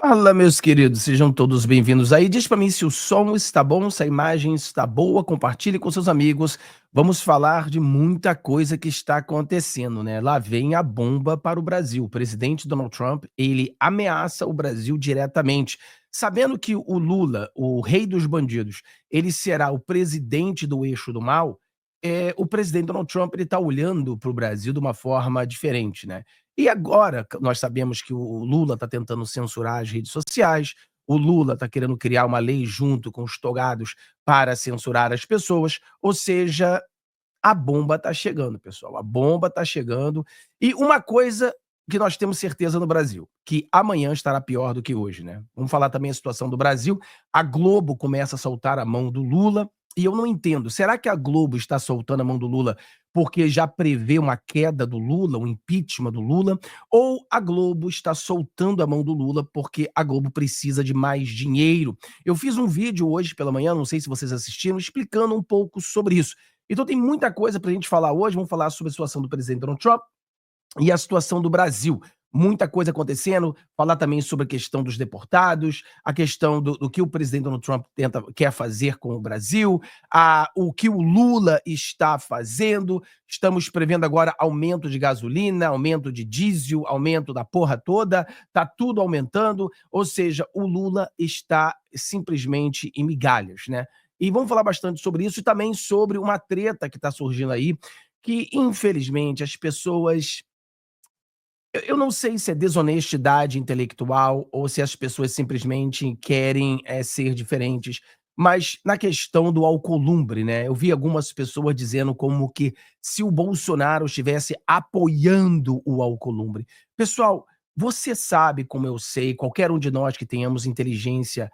Fala, meus queridos, sejam todos bem-vindos aí. Diz pra mim se o som está bom, se a imagem está boa, compartilhe com seus amigos. Vamos falar de muita coisa que está acontecendo, né? Lá vem a bomba para o Brasil. O presidente Donald Trump, ele ameaça o Brasil diretamente, sabendo que o Lula, o rei dos bandidos, ele será o presidente do eixo do mal. O presidente Donald Trump ele está olhando para o Brasil de uma forma diferente, né? E agora, nós sabemos que o Lula está tentando censurar as redes sociais, o Lula está querendo criar uma lei junto com os togados para censurar as pessoas, ou seja, a bomba está chegando, pessoal, a bomba está chegando. E uma coisa que nós temos certeza no Brasil, que amanhã estará pior do que hoje, né? Vamos falar também a situação do Brasil. A Globo começa a soltar a mão do Lula, e eu não entendo, será que a Globo está soltando a mão do Lula porque já prevê uma queda do Lula, um impeachment do Lula, ou a Globo está soltando a mão do Lula porque a Globo precisa de mais dinheiro? Eu fiz um vídeo hoje pela manhã, não sei se vocês assistiram, explicando um pouco sobre isso. Então tem muita coisa para a gente falar hoje. Vamos falar sobre a situação do presidente Donald Trump e a situação do Brasil. Muita coisa acontecendo, falar também sobre a questão dos deportados, a questão do que o presidente Donald Trump quer fazer com o Brasil, o que o Lula está fazendo. Estamos prevendo agora aumento de gasolina, aumento de diesel, aumento da porra toda, tá tudo aumentando, ou seja, o Lula está simplesmente em migalhas, né? E vamos falar bastante sobre isso e também sobre uma treta que está surgindo aí, que infelizmente as pessoas, eu não sei se é desonestidade intelectual ou se as pessoas simplesmente querem ser diferentes, mas na questão do Alcolumbre, né? Eu vi algumas pessoas dizendo como que se o Bolsonaro estivesse apoiando o Alcolumbre. Pessoal, você sabe, como eu sei, qualquer um de nós que tenhamos inteligência,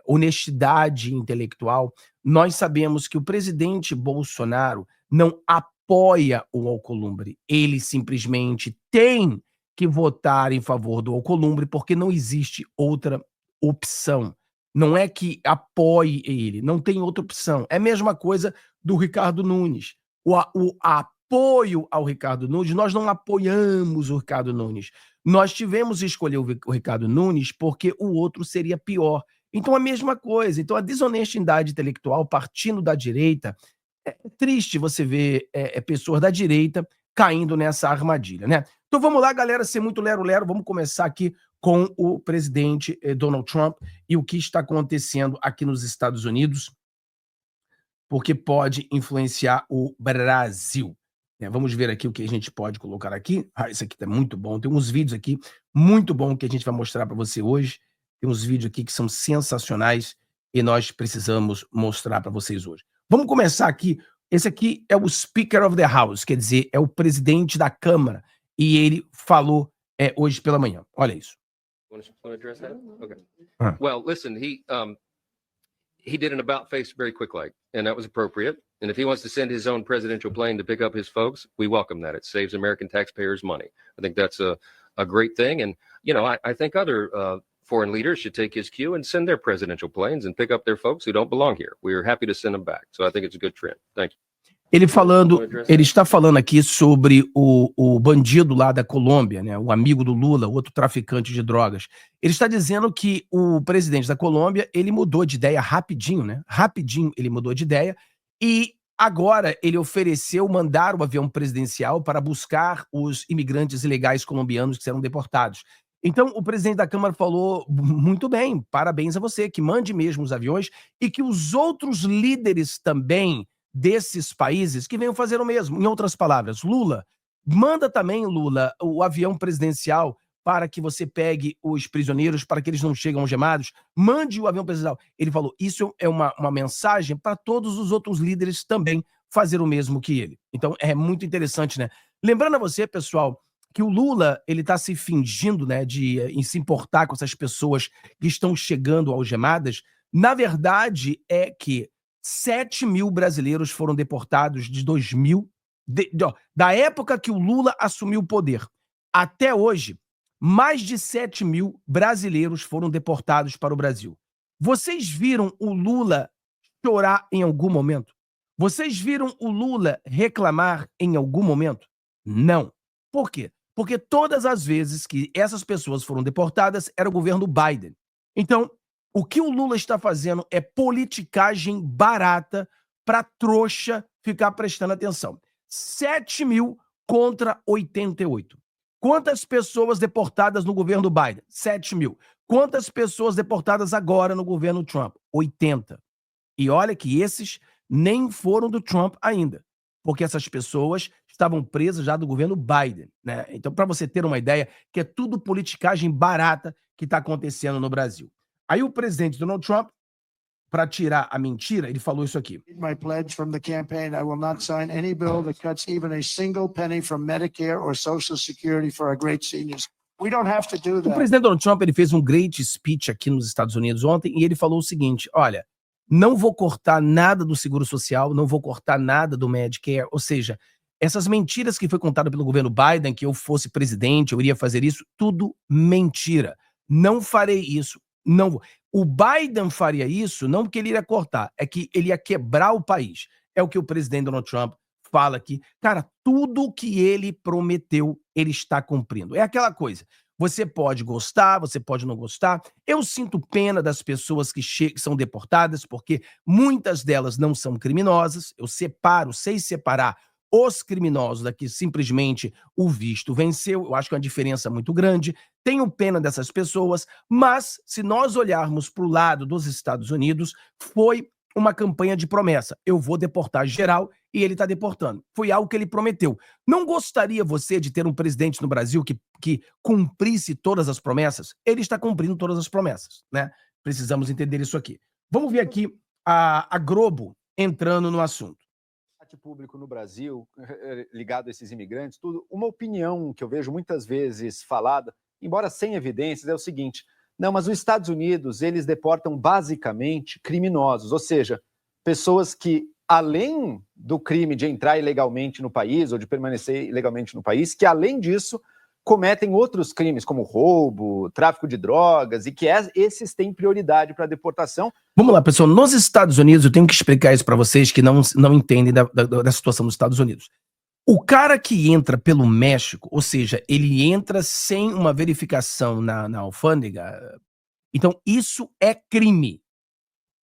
honestidade intelectual, nós sabemos que o presidente Bolsonaro não apoia o Alcolumbre. Ele simplesmente tem que votar em favor do Alcolumbre, porque não existe outra opção. Não é que apoie ele, não tem outra opção. É a mesma coisa do Ricardo Nunes. O apoio ao Ricardo Nunes, nós não apoiamos o Ricardo Nunes. Nós tivemos que escolher o Ricardo Nunes porque o outro seria pior. Então, a mesma coisa. Então, a desonestidade intelectual partindo da direita, é triste você ver pessoas da direita caindo nessa armadilha, né? Então vamos lá, galera, ser muito lero-lero. Vamos começar aqui com o presidente Donald Trump e o que está acontecendo aqui nos Estados Unidos, porque pode influenciar o Brasil. Vamos ver aqui o que a gente pode colocar aqui. Isso aqui tá muito bom. Tem uns vídeos aqui muito bom que a gente vai mostrar para você hoje. Tem uns vídeos aqui que são sensacionais e nós precisamos mostrar para vocês hoje. Vamos começar aqui. Esse aqui é o Speaker of the House, quer dizer, é o presidente da Câmara, e ele falou hoje pela manhã. Olha isso. Want to address that? Okay. Ah. Well, listen, he did an about face very quick, and that was appropriate. And if he wants to send his own presidential plane to pick up his folks, we welcome that. It saves American taxpayers money. I think that's a great thing. And, I think other foreign leaders should take his cue and send their presidential planes and pick up their folks who don't belong here. We are happy to send them back. So I think it's a good trend. Thank you. Ele está falando aqui sobre o bandido lá da Colômbia, né, o amigo do Lula, outro traficante de drogas. Ele está dizendo que o presidente da Colômbia, ele mudou de ideia rapidinho, né? Rapidinho ele mudou de ideia e agora ele ofereceu mandar o avião presidencial para buscar os imigrantes ilegais colombianos que serão deportados. Então o presidente da Câmara falou: muito bem, parabéns a você, que mande mesmo os aviões e que os outros líderes também desses países que venham fazer o mesmo. Em outras palavras, Lula, manda também, Lula, o avião presidencial para que você pegue os prisioneiros, para que eles não cheguem algemados, mande o avião presidencial. Ele falou, isso é uma mensagem para todos os outros líderes também fazer o mesmo que ele. Então é muito interessante, né? Lembrando a você, pessoal, que o Lula, ele está se fingindo, né, em se importar com essas pessoas que estão chegando algemadas. Na verdade, é que 7 mil brasileiros foram deportados de 2000, da época que o Lula assumiu o poder até hoje. Mais de 7 mil brasileiros foram deportados para o Brasil. Vocês viram o Lula chorar em algum momento? Vocês viram o Lula reclamar em algum momento? Não. Por quê? Porque todas as vezes que essas pessoas foram deportadas, era o governo Biden. Então, o que o Lula está fazendo é politicagem barata para trouxa ficar prestando atenção. 7 mil contra 88. Quantas pessoas deportadas no governo Biden? 7 mil. Quantas pessoas deportadas agora no governo Trump? 80. E olha que esses nem foram do Trump ainda, porque essas pessoas estavam presas já do governo Biden, né? Então, para você ter uma ideia, que é tudo politicagem barata que está acontecendo no Brasil. Aí o presidente Donald Trump, para tirar a mentira, ele falou isso aqui. My pledge from the campaign, I will not sign any bill that cuts even a single penny from Medicare or Social Security for our great seniors. We don't have to do O that. presidente Donald Trump, ele fez um great speech aqui nos Estados Unidos ontem e ele falou o seguinte, olha, não vou cortar nada do seguro social, não vou cortar nada do Medicare, ou seja, essas mentiras que foi contada pelo governo Biden, que eu fosse presidente, eu iria fazer isso, tudo mentira. Não farei isso, não vou. O Biden faria isso não porque ele iria cortar, é que ele ia quebrar o país. É o que o presidente Donald Trump fala aqui. Cara, tudo que ele prometeu, ele está cumprindo. É aquela coisa. Você pode gostar, você pode não gostar. Eu sinto pena das pessoas que são deportadas, porque muitas delas não são criminosas. Eu sei separar os criminosos daqui, simplesmente o visto venceu. Eu acho que é uma diferença muito grande. Tenho pena dessas pessoas, mas se nós olharmos para o lado dos Estados Unidos, foi uma campanha de promessa. Eu vou deportar geral e ele está deportando. Foi algo que ele prometeu. Não gostaria você de ter um presidente no Brasil que cumprisse todas as promessas? Ele está cumprindo todas as promessas, né? Precisamos entender isso aqui. Vamos ver aqui a Globo entrando no assunto. Público no Brasil, ligado a esses imigrantes, tudo, uma opinião que eu vejo muitas vezes falada, embora sem evidências, é o seguinte: não, mas os Estados Unidos, eles deportam basicamente criminosos, ou seja, pessoas que, além do crime de entrar ilegalmente no país ou de permanecer ilegalmente no país, que, além disso, cometem outros crimes, como roubo, tráfico de drogas, e que esses têm prioridade para deportação. Vamos lá, pessoal. Nos Estados Unidos, eu tenho que explicar isso para vocês que não entendem da situação dos Estados Unidos. O cara que entra pelo México, ou seja, ele entra sem uma verificação na alfândega, então isso é crime.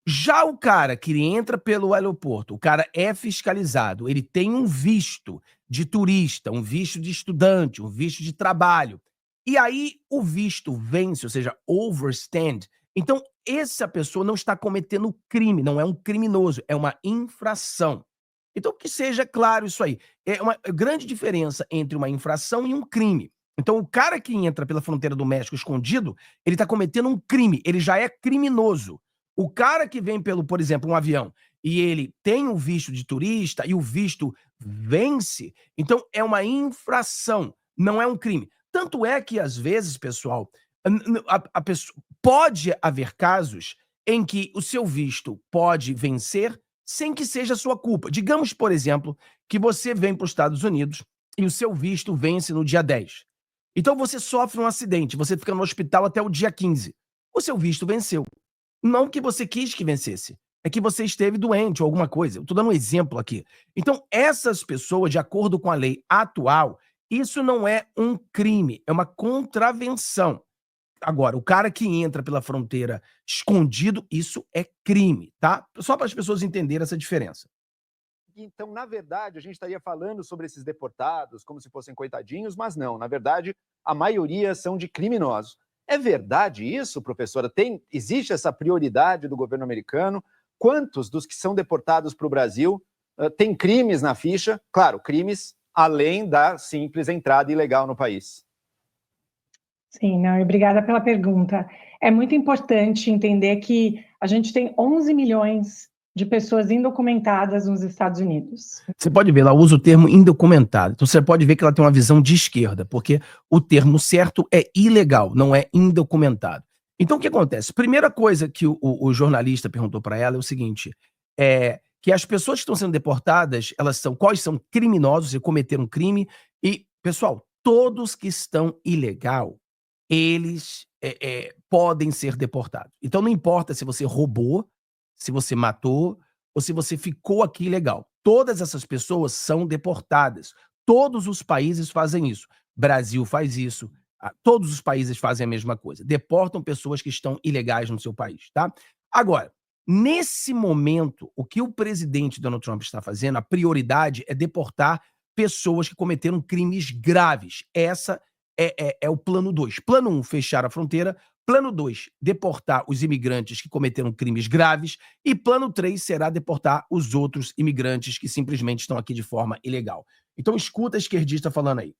Já o cara que entra pelo aeroporto, o cara é fiscalizado, ele tem um visto de turista, um visto de estudante, um visto de trabalho. E aí o visto vence, ou seja, overstand. Então, essa pessoa não está cometendo crime, não é um criminoso, é uma infração. Então, que seja claro isso aí. É uma grande diferença entre uma infração e um crime. Então, o cara que entra pela fronteira do México escondido, ele está cometendo um crime, ele já é criminoso. O cara que vem pelo, por exemplo, um avião, e ele tem um visto de turista e o visto vence, então é uma infração, não é um crime. Tanto é que, às vezes, pessoal, pode haver casos em que o seu visto pode vencer sem que seja sua culpa. Digamos, por exemplo, que você vem para os Estados Unidos e o seu visto vence no dia 10. Então você sofre um acidente, você fica no hospital até o dia 15. O seu visto venceu. Não que você quis que vencesse, é que você esteve doente ou alguma coisa. Eu estou dando um exemplo aqui. Então, essas pessoas, de acordo com a lei atual, isso não é um crime, é uma contravenção. Agora, o cara que entra pela fronteira escondido, isso é crime, tá? Só para as pessoas entenderem essa diferença. Então, na verdade, a gente estaria falando sobre esses deportados como se fossem coitadinhos, mas não. Na verdade, a maioria são de criminosos. É verdade isso, professora? Existe essa prioridade do governo americano? Quantos dos que são deportados para o Brasil têm crimes na ficha? Claro, crimes além da simples entrada ilegal no país. Sim, não, obrigada pela pergunta. É muito importante entender que a gente tem 11 milhões de pessoas indocumentadas nos Estados Unidos. Você pode ver, ela usa o termo indocumentado. Então você pode ver que ela tem uma visão de esquerda, porque o termo certo é ilegal, não é indocumentado. Então o que acontece? Primeira coisa que o jornalista perguntou para ela é o seguinte, que as pessoas que estão sendo deportadas, quais são criminosos e cometeram crime, e, pessoal, todos que estão ilegal, eles podem ser deportados. Então não importa se você roubou, se você matou ou se você ficou aqui ilegal. Todas essas pessoas são deportadas. Todos os países fazem isso. Brasil faz isso, todos os países fazem a mesma coisa, deportam pessoas que estão ilegais no seu país, tá? Agora, nesse momento, o que o presidente Donald Trump está fazendo, a prioridade é deportar pessoas que cometeram crimes graves. Essa é o plano 2. Plano 1, fechar a fronteira. Plano 2, deportar os imigrantes que cometeram crimes graves. E plano 3 será deportar os outros imigrantes que simplesmente estão aqui de forma ilegal. Então, escuta a esquerdista falando aí.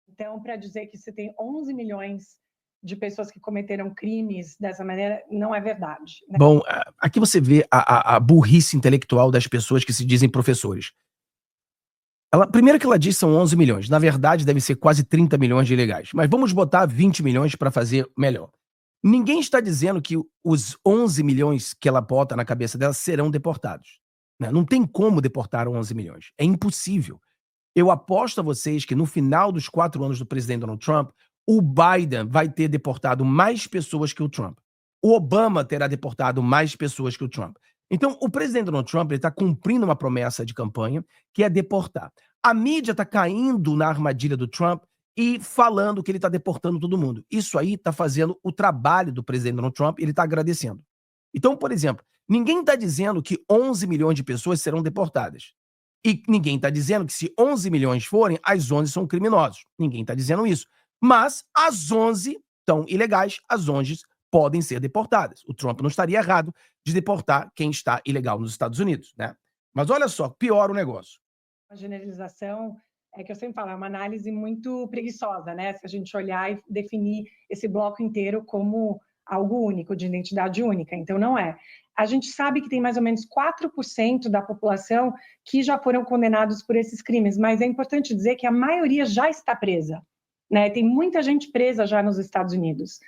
Então, para dizer que você tem 11 milhões de pessoas que cometeram crimes dessa maneira, não é verdade, né? Bom, aqui você vê a burrice intelectual das pessoas que se dizem professores. Primeiro que ela diz são 11 milhões. Na verdade, deve ser quase 30 milhões de ilegais. Mas vamos botar 20 milhões para fazer melhor. Ninguém está dizendo que os 11 milhões que ela bota na cabeça dela serão deportados, né? Não tem como deportar 11 milhões. É impossível. Eu aposto a vocês que no final dos 4 anos do presidente Donald Trump, o Biden vai ter deportado mais pessoas que o Trump. O Obama terá deportado mais pessoas que o Trump. Então, o presidente Donald Trump está cumprindo uma promessa de campanha, que é deportar. A mídia está caindo na armadilha do Trump e falando que ele está deportando todo mundo. Isso aí está fazendo o trabalho do presidente Donald Trump e ele está agradecendo. Então, por exemplo, ninguém está dizendo que 11 milhões de pessoas serão deportadas. E ninguém está dizendo que se 11 milhões forem, as 11 são criminosos. Ninguém está dizendo isso. Mas as 11 estão ilegais, as 11 podem ser deportadas. O Trump não estaria errado de deportar quem está ilegal nos Estados Unidos, né? Mas olha só, piora o negócio. A generalização é que eu sempre falo, é uma análise muito preguiçosa, né? Se a gente olhar e definir esse bloco inteiro como algo único, de identidade única. Então, não é. A gente sabe que tem mais ou menos 4% da população que já foram condenados por esses crimes, mas é importante dizer que a maioria já está presa, né? Tem muita gente presa já nos Estados Unidos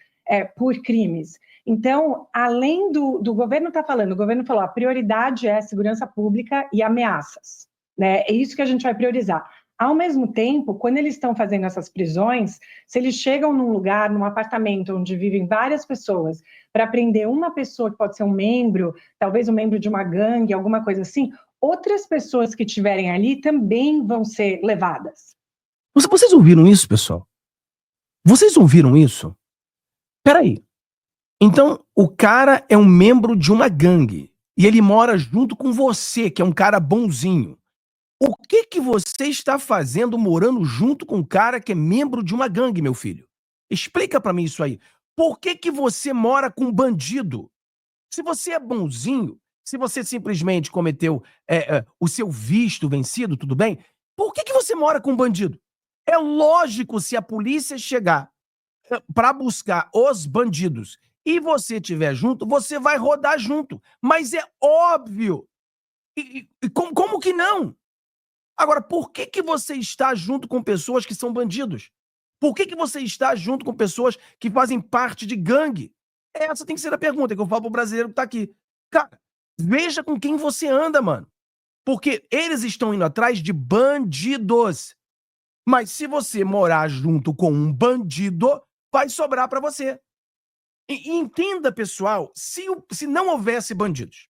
por crimes. Então, além do governo estar falando, o governo falou, a prioridade é a segurança pública e ameaças, né? É isso que a gente vai priorizar. Ao mesmo tempo, quando eles estão fazendo essas prisões, se eles chegam num lugar, num apartamento onde vivem várias pessoas, para prender uma pessoa que pode ser um membro, talvez um membro de uma gangue, alguma coisa assim, outras pessoas que estiverem ali também vão ser levadas. Vocês ouviram isso, pessoal? Vocês ouviram isso? Peraí. Então, o cara é um membro de uma gangue e ele mora junto com você, que é um cara bonzinho. O que você está fazendo morando junto com um cara que é membro de uma gangue, meu filho? Explica pra mim isso aí. Por que você mora com um bandido? Se você é bonzinho, se você simplesmente cometeu o seu visto vencido, tudo bem? Por que você mora com um bandido? É lógico, se a polícia chegar para buscar os bandidos e você estiver junto, você vai rodar junto. Mas é óbvio. E como que não? Agora, por que você está junto com pessoas que são bandidos? Por que você está junto com pessoas que fazem parte de gangue? Essa tem que ser a pergunta que eu falo pro brasileiro que tá aqui. Cara, veja com quem você anda, mano. Porque eles estão indo atrás de bandidos. Mas se você morar junto com um bandido, vai sobrar pra você. E entenda, pessoal, se não houvesse bandidos,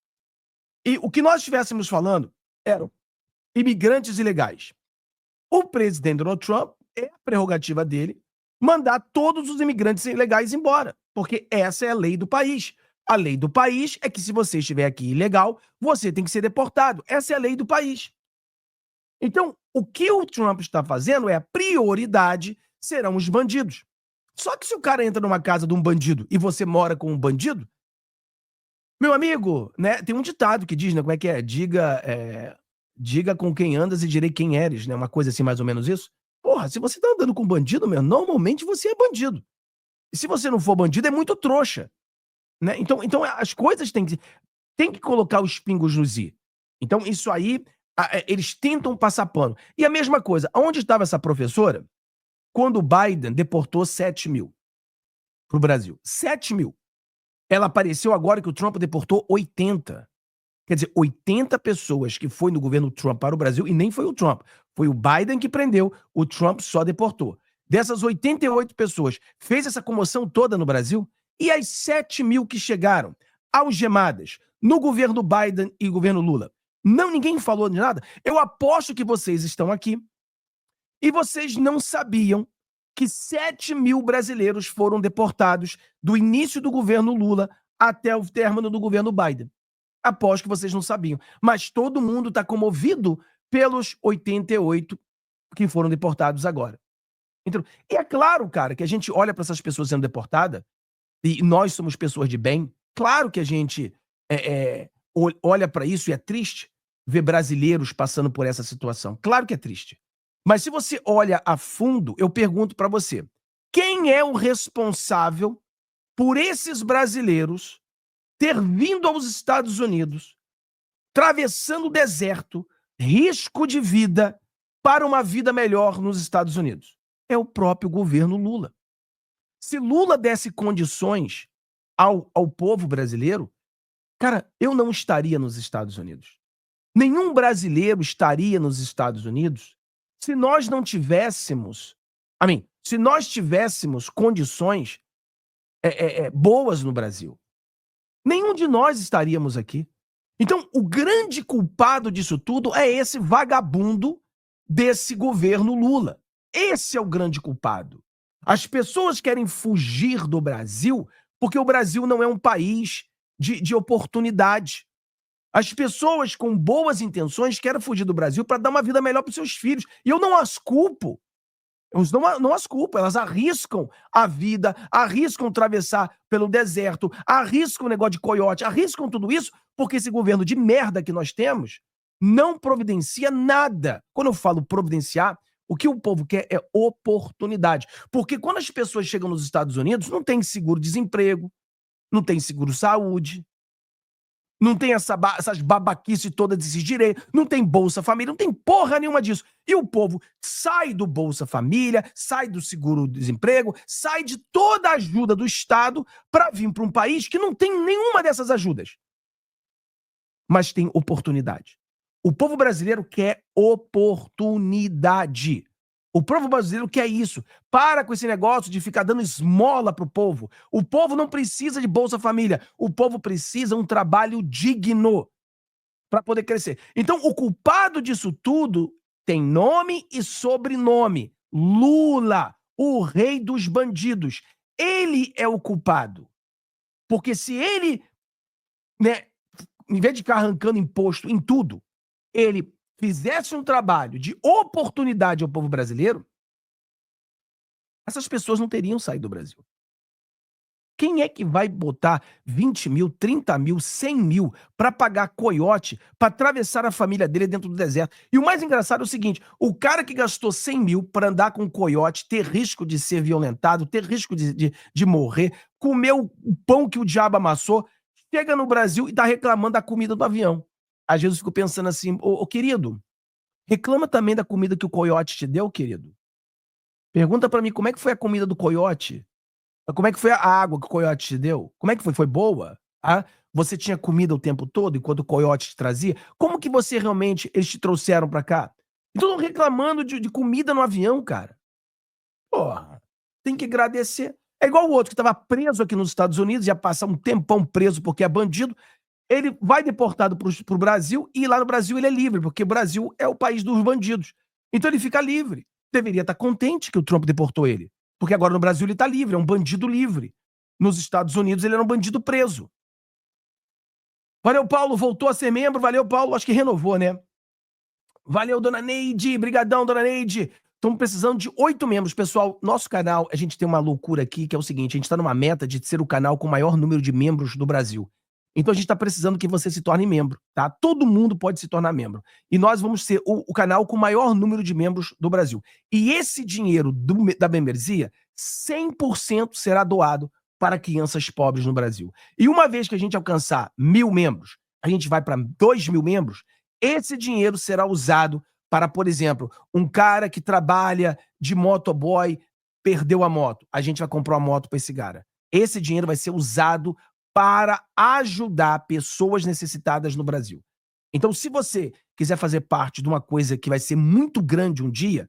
e o que nós estivéssemos falando eram imigrantes ilegais, o presidente Donald Trump, é a prerrogativa dele mandar todos os imigrantes ilegais embora, porque essa é a lei do país. A lei do país é que se você estiver aqui ilegal, você tem que ser deportado. Essa é a lei do país. Então, o que o Trump está fazendo é a prioridade serão os bandidos. Só que se o cara entra numa casa de um bandido e você mora com um bandido, meu amigo, né, tem um ditado que diz, né, como é que é? Diga com quem andas e direi quem eres, né? Uma coisa assim, mais ou menos isso. Porra, se você tá andando com bandido, meu, normalmente você é bandido. E se você não for bandido, é muito trouxa, né? Então as coisas têm que colocar os pingos nos i. Então isso aí, eles tentam passar pano. E a mesma coisa, onde estava essa professora quando o Biden deportou 7 mil pro Brasil? 7 mil. Ela apareceu agora que o Trump deportou 80. Quer dizer, 80 pessoas que foi no governo Trump para o Brasil, e nem foi o Trump, foi o Biden que prendeu, o Trump só deportou. Dessas 88 pessoas, fez essa comoção toda no Brasil, e as 7 mil que chegaram algemadas no governo Biden e governo Lula, ninguém falou de nada. Eu aposto que vocês estão aqui e vocês não sabiam que 7 mil brasileiros foram deportados do início do governo Lula até o término do governo Biden. Aposto que vocês não sabiam. Mas todo mundo está comovido pelos 88 que foram deportados agora. Então, e é claro, cara, que a gente olha para essas pessoas sendo deportadas, e nós somos pessoas de bem, claro que a gente olha para isso e é triste ver brasileiros passando por essa situação. Claro que é triste. Mas se você olha a fundo, eu pergunto para você, quem é o responsável por esses brasileiros ter vindo aos Estados Unidos, atravessando o deserto, risco de vida, para uma vida melhor nos Estados Unidos? É o próprio governo Lula. Se Lula desse condições ao povo brasileiro, cara, eu não estaria nos Estados Unidos. Nenhum brasileiro estaria nos Estados Unidos se nós não tivéssemos, se nós tivéssemos condições boas no Brasil. Nenhum de nós estaríamos aqui. Então, o grande culpado disso tudo é esse vagabundo desse governo Lula. Esse é o grande culpado. As pessoas querem fugir do Brasil porque o Brasil não é um país de oportunidade. As pessoas com boas intenções querem fugir do Brasil para dar uma vida melhor para os seus filhos. E eu não as culpo. Eu não as culpo. Elas arriscam a vida, arriscam atravessar pelo deserto, arriscam o negócio de coiote, arriscam tudo isso porque esse governo de merda que nós temos não providencia nada. Quando eu falo providenciar, o que o povo quer é oportunidade. Porque quando as pessoas chegam nos Estados Unidos, não tem seguro-desemprego, não tem seguro-saúde, não tem essas babaquices todas desses direitos, não tem Bolsa Família, não tem porra nenhuma disso. E o povo sai do Bolsa Família, sai do seguro-desemprego, sai de toda a ajuda do Estado para vir para um país que não tem nenhuma dessas ajudas. Mas tem oportunidade. O povo brasileiro quer oportunidade. O povo brasileiro quer isso. Para com esse negócio de ficar dando esmola pro povo. O povo não precisa de Bolsa Família. O povo precisa de um trabalho digno para poder crescer. Então, o culpado disso tudo tem nome e sobrenome. Lula, o rei dos bandidos. Ele é o culpado. Porque se ele, em vez de ficar arrancando imposto em tudo, ele fizesse um trabalho de oportunidade ao povo brasileiro, essas pessoas não teriam saído do Brasil. Quem é que vai botar 20 mil, 30 mil, 100 mil para pagar coiote, para atravessar a família dele dentro do deserto? E o mais engraçado é o seguinte, o cara que gastou 100 mil para andar com coiote, ter risco de ser violentado, ter risco de morrer, comer o pão que o diabo amassou, chega no Brasil e tá reclamando da comida do avião. Às vezes eu fico pensando assim, ô querido, reclama também da comida que o coiote te deu, querido. Pergunta pra mim como é que foi a comida do coiote. Como é que foi a água que o coiote te deu? Como é que foi? Foi boa? Ah, você tinha comida o tempo todo enquanto o coiote te trazia? Como que você realmente, eles te trouxeram pra cá? Então reclamando de comida no avião, cara. Porra, tem que agradecer. É igual o outro que tava preso aqui nos Estados Unidos, ia passar um tempão preso porque é bandido. Ele vai deportado pro Brasil e lá no Brasil ele é livre, porque o Brasil é o país dos bandidos. Então ele fica livre. Deveria estar contente que o Trump deportou ele, porque agora no Brasil ele está livre, é um bandido livre. Nos Estados Unidos ele era um bandido preso. Valeu, Paulo, voltou a ser membro. Valeu, Paulo, acho que renovou, né? Valeu, dona Neide, brigadão, dona Neide. Estamos precisando de 8 membros. Pessoal, nosso canal, a gente tem uma loucura aqui, que é o seguinte, a gente está numa meta de ser o canal com o maior número de membros do Brasil. Então a gente está precisando que você se torne membro, tá? Todo mundo pode se tornar membro. E nós vamos ser o canal com o maior número de membros do Brasil. E esse dinheiro da membresia, 100% será doado para crianças pobres no Brasil. E uma vez que a gente alcançar 1.000 membros, a gente vai para 2.000 membros, esse dinheiro será usado para, por exemplo, um cara que trabalha de motoboy, perdeu a moto. A gente vai comprar uma moto para esse cara. Esse dinheiro vai ser usado para ajudar pessoas necessitadas no Brasil. Então, se você quiser fazer parte de uma coisa que vai ser muito grande um dia,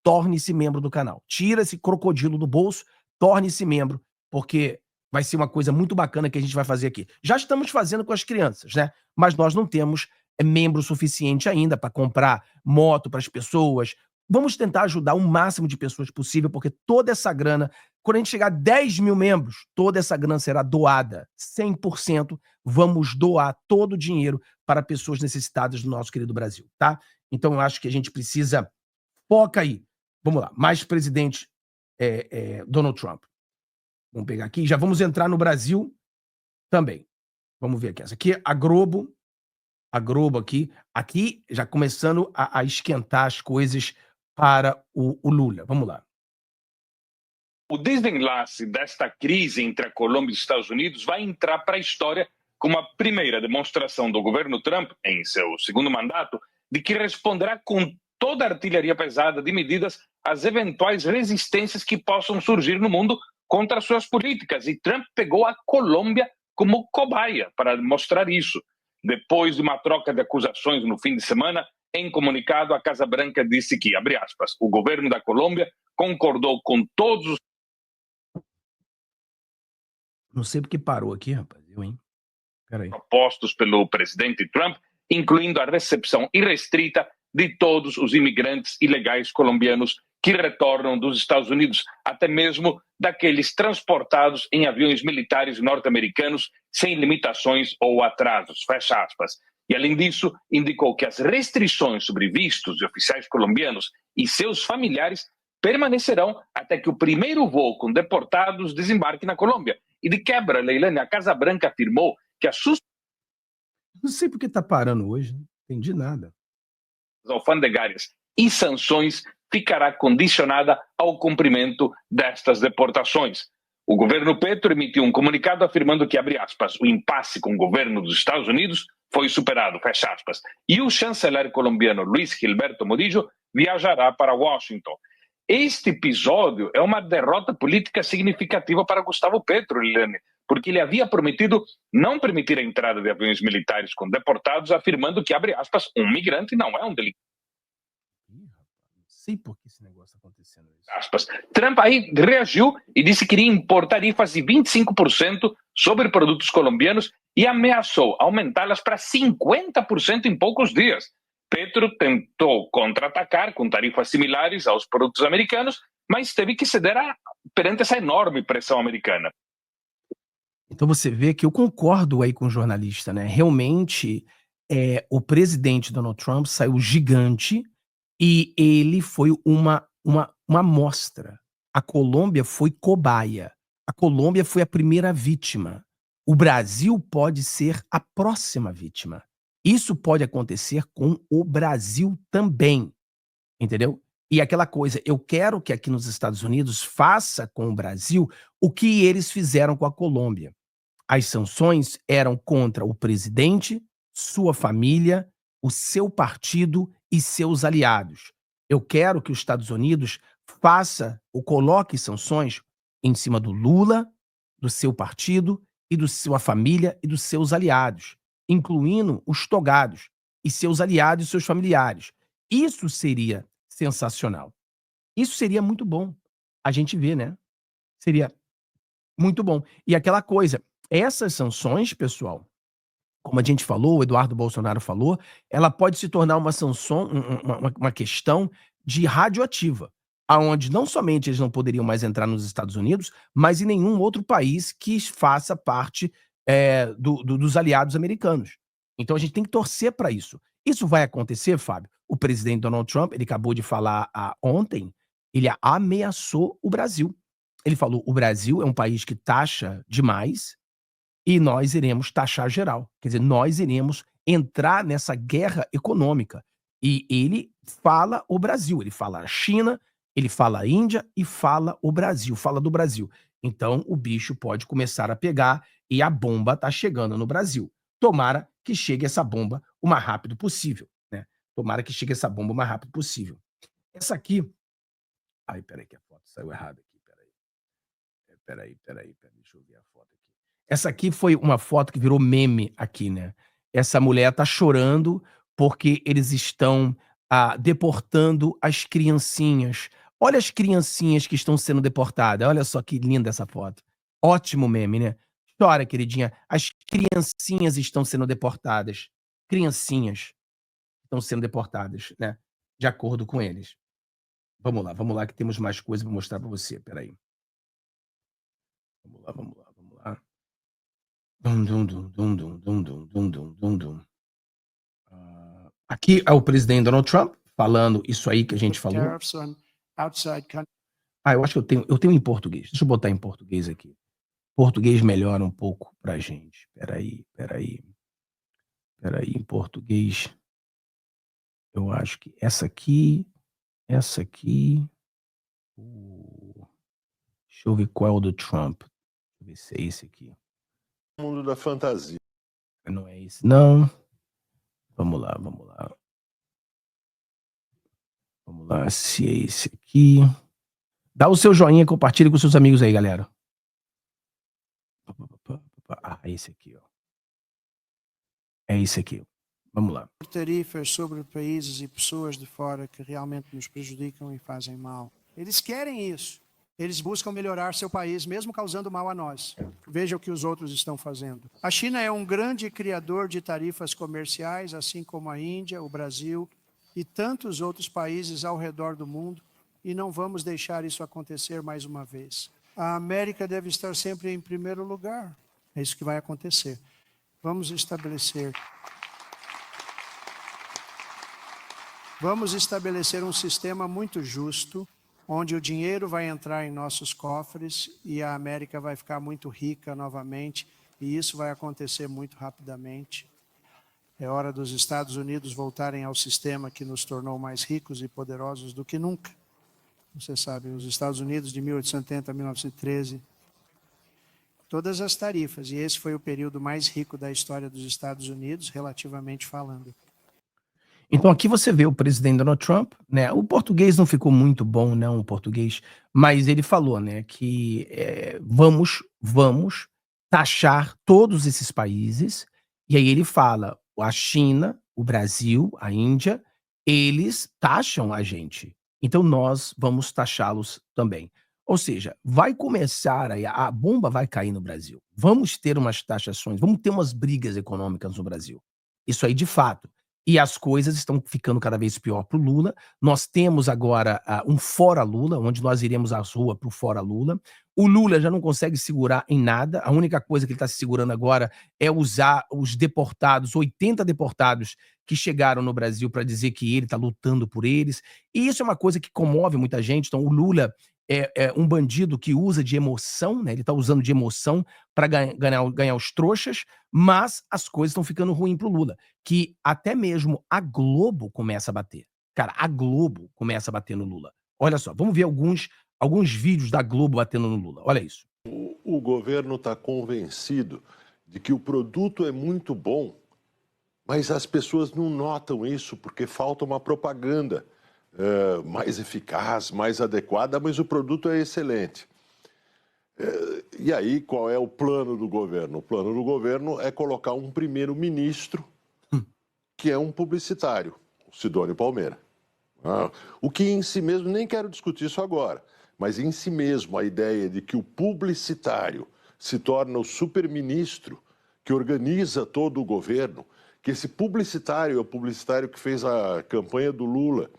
torne-se membro do canal. Tira esse crocodilo do bolso, torne-se membro, porque vai ser uma coisa muito bacana que a gente vai fazer aqui. Já estamos fazendo com as crianças, né? Mas nós não temos membro suficiente ainda para comprar moto para as pessoas, vamos tentar ajudar o máximo de pessoas possível, porque toda essa grana, quando a gente chegar a 10 mil membros, toda essa grana será doada, 100%. Vamos doar todo o dinheiro para pessoas necessitadas do nosso querido Brasil, tá? Então, eu acho que a gente precisa... Foca aí. Vamos lá. Mais presidente Donald Trump. Vamos pegar aqui. Já vamos entrar no Brasil também. Vamos ver aqui. Essa aqui é a Globo. A Globo aqui. Aqui já começando a esquentar as coisas para o Lula. Vamos lá. O desenlace desta crise entre a Colômbia e os Estados Unidos vai entrar para a história como a primeira demonstração do governo Trump, em seu segundo mandato, de que responderá com toda a artilharia pesada de medidas às eventuais resistências que possam surgir no mundo contra suas políticas. E Trump pegou a Colômbia como cobaia para mostrar isso. Depois de uma troca de acusações no fim de semana, em comunicado, a Casa Branca disse que, abre aspas, o governo da Colômbia concordou com todos os... Não sei porque parou aqui, rapaz. Peraí. propostos pelo presidente Trump, incluindo a recepção irrestrita de todos os imigrantes ilegais colombianos que retornam dos Estados Unidos, até mesmo daqueles transportados em aviões militares norte-americanos sem limitações ou atrasos, fecha aspas. E, além disso, indicou que as restrições sobre vistos de oficiais colombianos e seus familiares permanecerão até que o primeiro voo com deportados desembarque na Colômbia. E de quebra, Leilani, a Casa Branca afirmou que a Não sei por que tá parando hoje. Não entendi nada. alfandegárias e sanções ficará condicionada ao cumprimento destas deportações. O governo Petro emitiu um comunicado afirmando que, abre aspas, o impasse com o governo dos Estados Unidos foi superado, fecha aspas, e o chanceler colombiano Luis Gilberto Murillo viajará para Washington. Este episódio é uma derrota política significativa para Gustavo Petro, Liliane, porque ele havia prometido não permitir a entrada de aviões militares com deportados, afirmando que, abre aspas, um migrante não é um delinquente. Ih, rapaz, não sei por que esse negócio tá acontecendo. Aspas. Trump aí reagiu e disse que iria impor tarifas de 25% sobre produtos colombianos e ameaçou aumentá-las para 50% em poucos dias. Petro tentou contra-atacar com tarifas similares aos produtos americanos, mas teve que ceder perante essa enorme pressão americana. Então você vê que eu concordo aí com o jornalista, né? Realmente, o presidente Donald Trump saiu gigante e ele foi uma amostra. A Colômbia foi cobaia. A Colômbia foi a primeira vítima. O Brasil pode ser a próxima vítima. Isso pode acontecer com o Brasil também, entendeu? E aquela coisa, eu quero que aqui nos Estados Unidos faça com o Brasil o que eles fizeram com a Colômbia. As sanções eram contra o presidente, sua família, o seu partido e seus aliados. Eu quero que os Estados Unidos faça ou coloque sanções em cima do Lula, do seu partido e da sua família e dos seus aliados, incluindo os togados e seus aliados e seus familiares. Isso seria sensacional. Isso seria muito bom. A gente vê, né? Seria muito bom. E aquela coisa, essas sanções, pessoal, como a gente falou, o Eduardo Bolsonaro falou, ela pode se tornar uma sanção, uma questão de radioativa, aonde não somente eles não poderiam mais entrar nos Estados Unidos, mas em nenhum outro país que faça parte dos aliados americanos. Então a gente tem que torcer para isso. Isso vai acontecer, Fábio? O presidente Donald Trump, ele acabou de falar ontem, ele ameaçou o Brasil. Ele falou, o Brasil é um país que taxa demais e nós iremos taxar geral. Quer dizer, nós iremos entrar nessa guerra econômica. E ele fala o Brasil, ele fala a China, ele fala a Índia e fala o Brasil, fala do Brasil. Então, o bicho pode começar a pegar e a bomba tá chegando no Brasil. Tomara que chegue essa bomba o mais rápido possível, né? Tomara que chegue essa bomba o mais rápido possível. Essa aqui... Ai, peraí que a foto saiu errada aqui, peraí, deixa eu ver a foto aqui. Essa aqui foi uma foto que virou meme aqui, né? Essa mulher tá chorando porque eles estão deportando as criancinhas. Olha as criancinhas que estão sendo deportadas. Olha só que linda essa foto. Ótimo meme, né? Chora, queridinha. As criancinhas estão sendo deportadas. Criancinhas estão sendo deportadas, né? De acordo com eles. vamos lá que temos mais coisa para mostrar para você, espera aí. Vamos lá, vamos lá, vamos lá. Dum, dum, dum, dum, dum, dum, dum, dum, dum, dum, dum. Aqui é o presidente Donald Trump falando isso aí que a gente falou. Tariffs on outside countries. Eu acho que eu tenho em português. Deixa eu botar em português aqui. Português melhora um pouco pra gente. Espera aí, em português. Eu acho que essa aqui, deixa eu ver qual é o do Trump. Deixa eu ver se é esse aqui. Mundo da fantasia. Não é esse, não. Vamos lá. Vamos lá, se é esse aqui. Dá o seu joinha, compartilhe com seus amigos aí, galera. Esse aqui, ó. É esse aqui. Vamos lá. Tarifas sobre países e pessoas de fora que realmente nos prejudicam e fazem mal. Eles querem isso. Eles buscam melhorar seu país, mesmo causando mal a nós. Veja o que os outros estão fazendo. A China é um grande criador de tarifas comerciais, assim como a Índia, o Brasil e tantos outros países ao redor do mundo, e não vamos deixar isso acontecer mais uma vez. A América deve estar sempre em primeiro lugar. É isso que vai acontecer. Vamos estabelecer um sistema muito justo, onde o dinheiro vai entrar em nossos cofres e a América vai ficar muito rica novamente, e isso vai acontecer muito rapidamente. É hora dos Estados Unidos voltarem ao sistema que nos tornou mais ricos e poderosos do que nunca. Você sabe, os Estados Unidos de 1870 a 1913, todas as tarifas, e esse foi o período mais rico da história dos Estados Unidos, relativamente falando. Então aqui você vê o presidente Donald Trump, né? O português não ficou muito bom, não, o português, mas ele falou, né, que vamos taxar todos esses países, e aí ele fala, a China, o Brasil, a Índia, eles taxam a gente, então nós vamos taxá-los também. Ou seja, vai começar aí, a bomba vai cair no Brasil. Vamos ter umas taxações, vamos ter umas brigas econômicas no Brasil. Isso aí de fato. E as coisas estão ficando cada vez pior para o Lula. Nós temos agora um fora Lula, onde nós iremos às ruas para o fora Lula. O Lula já não consegue segurar em nada. A única coisa que ele está se segurando agora é usar os deportados, 80 deportados que chegaram no Brasil para dizer que ele está lutando por eles. E isso é uma coisa que comove muita gente. Então, o Lula é um bandido que usa de emoção, né? Ele está usando de emoção para ganhar os trouxas, mas as coisas estão ficando ruins para o Lula, que até mesmo a Globo começa a bater. Cara, a Globo começa a bater no Lula. Olha só, vamos ver alguns vídeos da Globo batendo no Lula. Olha isso. O governo está convencido de que o produto é muito bom, mas as pessoas não notam isso porque falta uma propaganda mais eficaz, mais adequada, mas o produto é excelente. E aí, qual é o plano do governo? O plano do governo é colocar um primeiro-ministro que é um publicitário, o Sidônio Palmeira. O que em si mesmo, nem quero discutir isso agora, mas em si mesmo a ideia de que o publicitário se torna o superministro que organiza todo o governo, que esse publicitário é o publicitário que fez a campanha do Lula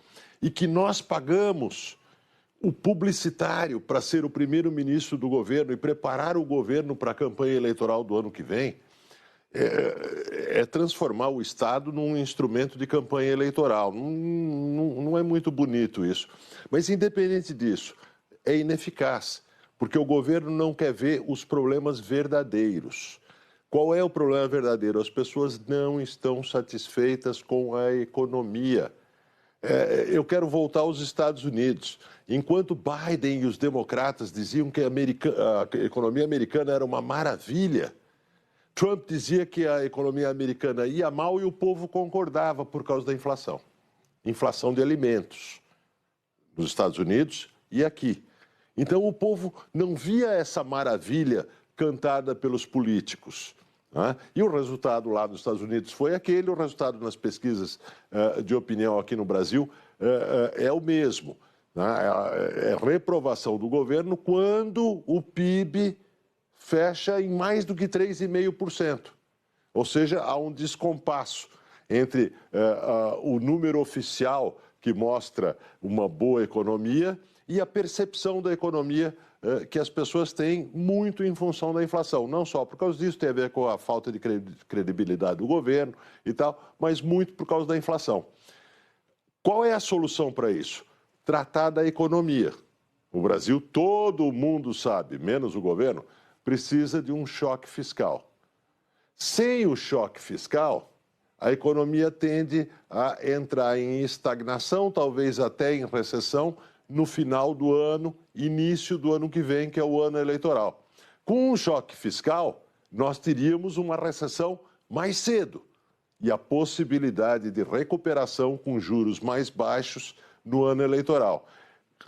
e que nós pagamos o publicitário para ser o primeiro-ministro do governo e preparar o governo para a campanha eleitoral do ano que vem, é transformar o Estado num instrumento de campanha eleitoral. Não é muito bonito isso. Mas, independente disso, é ineficaz, porque o governo não quer ver os problemas verdadeiros. Qual é o problema verdadeiro? As pessoas não estão satisfeitas com a economia. Eu quero voltar aos Estados Unidos. Enquanto Biden e os democratas diziam que a economia americana era uma maravilha, Trump dizia que a economia americana ia mal e o povo concordava por causa da inflação. Inflação de alimentos nos Estados Unidos e aqui. Então o povo não via essa maravilha cantada pelos políticos. E o resultado lá nos Estados Unidos foi aquele, o resultado nas pesquisas de opinião aqui no Brasil é o mesmo. É reprovação do governo quando o PIB fecha em mais do que 3,5%. Ou seja, há um descompasso entre o número oficial que mostra uma boa economia, e a percepção da economia que as pessoas têm muito em função da inflação. Não só por causa disso, tem a ver com a falta de credibilidade do governo e tal, mas muito por causa da inflação. Qual é a solução para isso? Tratar da economia. O Brasil, todo mundo sabe, menos o governo, precisa de um choque fiscal. Sem o choque fiscal, a economia tende a entrar em estagnação, talvez até em recessão, no final do ano, início do ano que vem, que é o ano eleitoral. Com um choque fiscal, nós teríamos uma recessão mais cedo e a possibilidade de recuperação com juros mais baixos no ano eleitoral.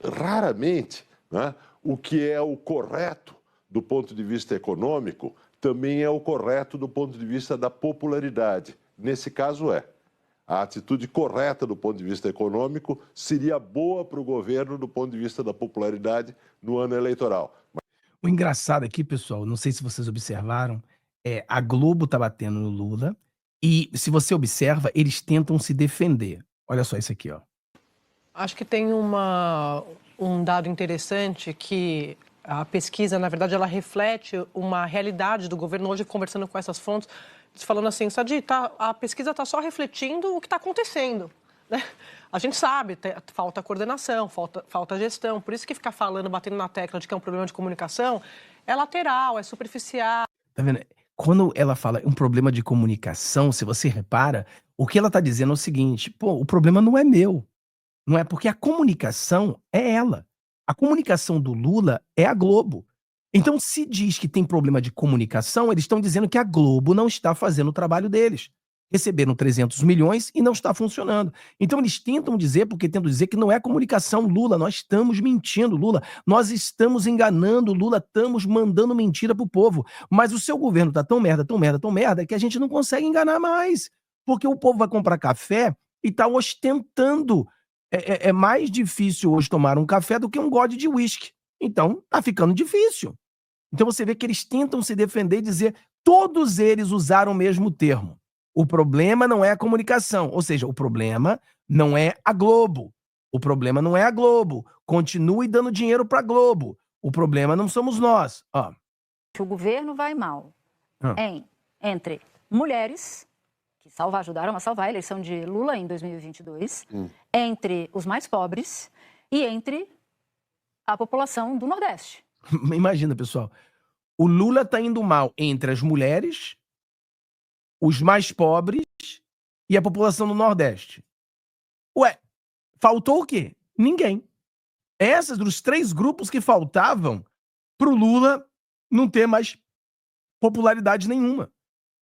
Raramente, né, o que é o correto do ponto de vista econômico também é o correto do ponto de vista da popularidade. Nesse caso a atitude correta do ponto de vista econômico seria boa para o governo do ponto de vista da popularidade no ano eleitoral. O engraçado aqui, pessoal, não sei se vocês observaram, a Globo tá batendo no Lula e, se você observa, eles tentam se defender. Olha só isso aqui, ó. Acho que tem um dado interessante que a pesquisa, na verdade, ela reflete uma realidade do governo. Hoje, conversando com essas fontes, falando assim, Sadi, a pesquisa está só refletindo o que está acontecendo, né? A gente sabe, falta coordenação, falta gestão, por isso que ficar falando, batendo na tecla de que é um problema de comunicação, é lateral, é superficial. Tá vendo? Quando ela fala um problema de comunicação, se você repara, o que ela está dizendo é o seguinte, pô, o problema não é meu, não é porque a comunicação é ela. A comunicação do Lula é a Globo. Então, se diz que tem problema de comunicação, eles estão dizendo que a Globo não está fazendo o trabalho deles. Receberam 300 milhões e não está funcionando. Então, eles tentam dizer, porque tentam dizer que não é comunicação, Lula, nós estamos mentindo, Lula, nós estamos enganando, Lula, estamos mandando mentira pro povo. Mas o seu governo tá tão merda, que a gente não consegue enganar mais. Porque o povo vai comprar café e tá ostentando. É mais difícil hoje tomar um café do que um gole de uísque. Então, tá ficando difícil. Então você vê que eles tentam se defender e dizer, todos eles usaram o mesmo termo. O problema não é a comunicação, ou seja, o problema não é a Globo. O problema não é a Globo. Continue dando dinheiro para a Globo. O problema não somos nós. Ó. O governo vai mal entre mulheres, que ajudaram a salvar a eleição de Lula em 2022, entre os mais pobres e entre a população do Nordeste. Imagina, pessoal, o Lula tá indo mal entre as mulheres, os mais pobres e a população do Nordeste. Ué, faltou o quê? Ninguém. Esses dos 3 grupos que faltavam pro Lula não ter mais popularidade nenhuma.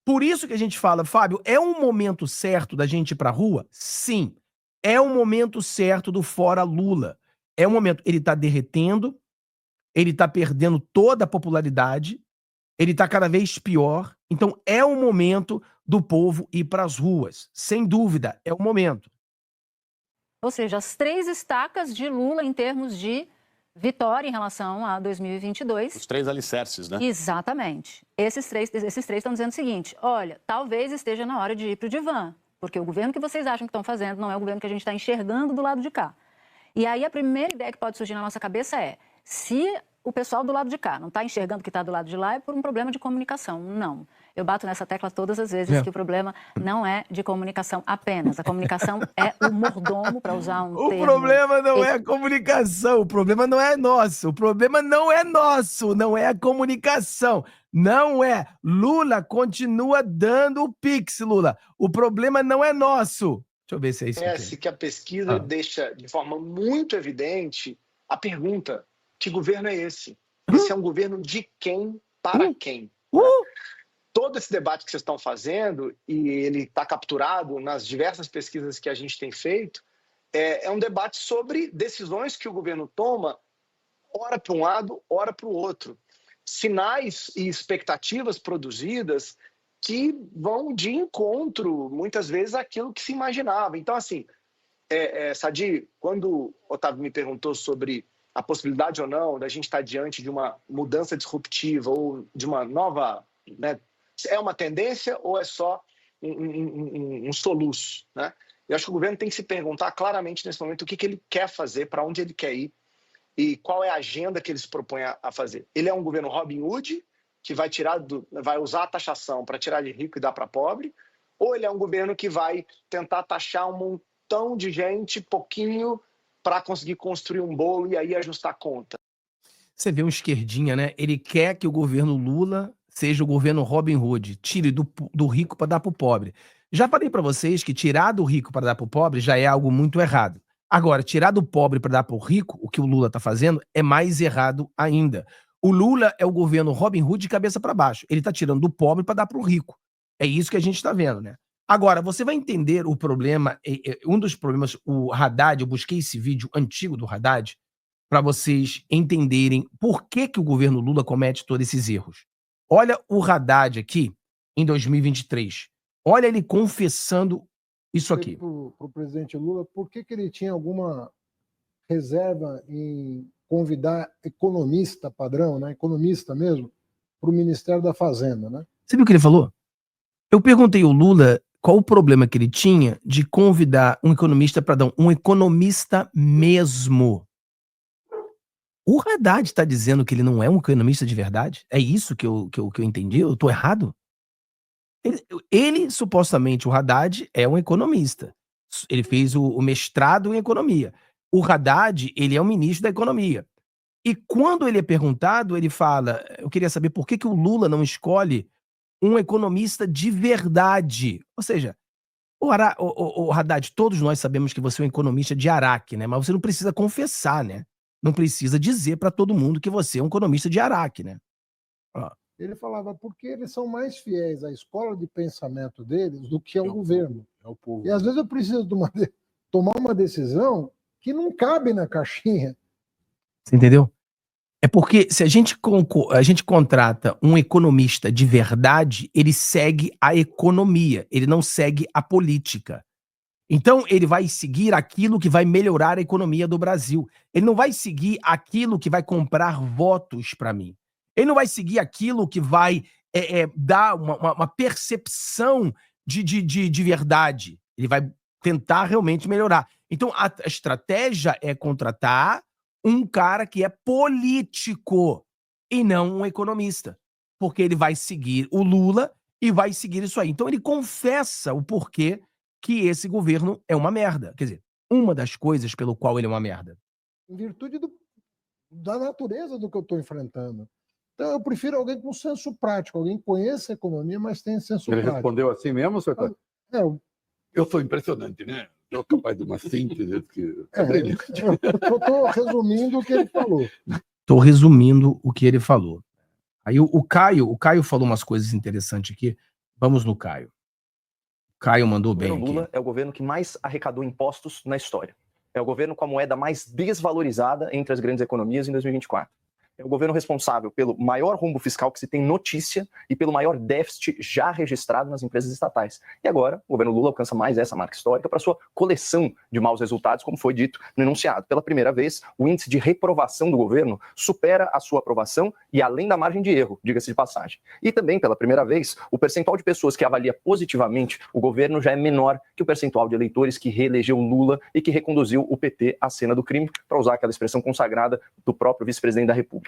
Por isso que a gente fala, Fábio, é um momento certo da gente ir pra rua? Sim. É o momento certo do fora Lula. É o momento, ele tá derretendo, ele tá perdendo toda a popularidade, ele tá cada vez pior, então é o momento do povo ir pras ruas. Sem dúvida, é o momento. Ou seja, as 3 estacas de Lula em termos de vitória em relação a 2022. Os 3 alicerces, né? Exatamente. Esses três estão dizendo o seguinte, olha, talvez esteja na hora de ir pro divã, porque o governo que vocês acham que estão fazendo não é o governo que a gente está enxergando do lado de cá. E aí a primeira ideia que pode surgir na nossa cabeça é, se o pessoal do lado de cá não está enxergando o que está do lado de lá, é por um problema de comunicação. Não. Eu bato nessa tecla todas as vezes que o problema não é de comunicação apenas. A comunicação é o mordomo, para usar um termo. O problema não é a comunicação, o problema não é nosso, o problema não é nosso, não é a comunicação, não é. Lula continua dando o Pix, Lula. O problema não é nosso. Deixa eu ver se é isso. Parece que a pesquisa deixa de forma muito evidente a pergunta: que governo é esse? Esse é um governo de quem para quem? Todo esse debate que vocês estão fazendo, e ele está capturado nas diversas pesquisas que a gente tem feito, é um debate sobre decisões que o governo toma, ora para um lado, ora para o outro. Sinais e expectativas produzidas que vão de encontro, muitas vezes, àquilo que se imaginava. Então, assim, Sadi, quando o Otávio me perguntou sobre a possibilidade ou não da gente estar diante de uma mudança disruptiva ou de uma nova... né, é uma tendência ou é só um soluço, né? Eu acho que o governo tem que se perguntar claramente nesse momento o que ele quer fazer, para onde ele quer ir e qual é a agenda que ele se propõe a fazer. Ele é um governo Robin Hood, que vai usar a taxação para tirar de rico e dar para pobre, ou ele é um governo que vai tentar taxar um montão de gente, pouquinho, para conseguir construir um bolo e aí ajustar a conta? Você vê um esquerdinha, né? Ele quer que o governo Lula seja o governo Robin Hood, tire do rico para dar para o pobre. Já falei para vocês que tirar do rico para dar para o pobre já é algo muito errado. Agora, tirar do pobre para dar para o rico, o que o Lula está fazendo, é mais errado ainda. O Lula é o governo Robin Hood de cabeça para baixo. Ele está tirando do pobre para dar para o rico. É isso que a gente está vendo, né? Agora, você vai entender o problema, um dos problemas, o Haddad, eu busquei esse vídeo antigo do Haddad, para vocês entenderem por que o governo Lula comete todos esses erros. Olha o Haddad aqui, em 2023. Olha ele confessando isso aqui. Para o presidente Lula, por que ele tinha alguma reserva em convidar economista padrão, né, economista mesmo, para o Ministério da Fazenda, né? Você viu o que ele falou? Eu perguntei ao Lula qual o problema que ele tinha de convidar um economista, perdão, um economista mesmo. O Haddad está dizendo que ele não é um economista de verdade? É isso que eu entendi? Eu estou errado? Ele, supostamente, o Haddad, é um economista. Ele fez o mestrado em economia. O Haddad, ele é o ministro da economia. E quando ele é perguntado, ele fala, eu queria saber por que o Lula não escolhe um economista de verdade. Ou seja, o Haddad, todos nós sabemos que você é um economista de Araque, né? Mas você não precisa confessar, né? Não precisa dizer para todo mundo que você é um economista de Araque, né? Ele falava porque eles são mais fiéis à escola de pensamento deles do que ao governo. É o povo. E às vezes eu preciso tomar uma decisão que não cabe na caixinha. Você entendeu? É porque se a gente contrata um economista de verdade, ele segue a economia, ele não segue a política. Então, ele vai seguir aquilo que vai melhorar a economia do Brasil. Ele não vai seguir aquilo que vai comprar votos para mim. Ele não vai seguir aquilo que vai dar uma percepção de verdade. Ele vai tentar realmente melhorar. Então, a estratégia é contratar um cara que é político e não um economista. Porque ele vai seguir o Lula e vai seguir isso aí. Então, ele confessa o porquê que esse governo é uma merda. Quer dizer, uma das coisas pelo qual ele é uma merda. Em virtude da natureza do que eu estou enfrentando. Então, eu prefiro alguém com senso prático, alguém que conheça a economia, mas tenha senso prático. Ele respondeu assim mesmo, senhor? Eu sou impressionante, né? Sou capaz de uma síntese que brilhante. Eu estou resumindo o que ele falou. Estou resumindo o que ele falou. Aí o Caio falou umas coisas interessantes aqui. Vamos no Caio. Caio mandou bem aqui. O Lula é o governo que mais arrecadou impostos na história. É o governo com a moeda mais desvalorizada entre as grandes economias em 2024. É o governo responsável pelo maior rombo fiscal que se tem notícia e pelo maior déficit já registrado nas empresas estatais. E agora, o governo Lula alcança mais essa marca histórica para sua coleção de maus resultados, como foi dito no enunciado. Pela primeira vez, o índice de reprovação do governo supera a sua aprovação e além da margem de erro, diga-se de passagem. E também, pela primeira vez, o percentual de pessoas que avalia positivamente o governo já é menor que o percentual de eleitores que reelegeu Lula e que reconduziu o PT à cena do crime, para usar aquela expressão consagrada do próprio vice-presidente da República.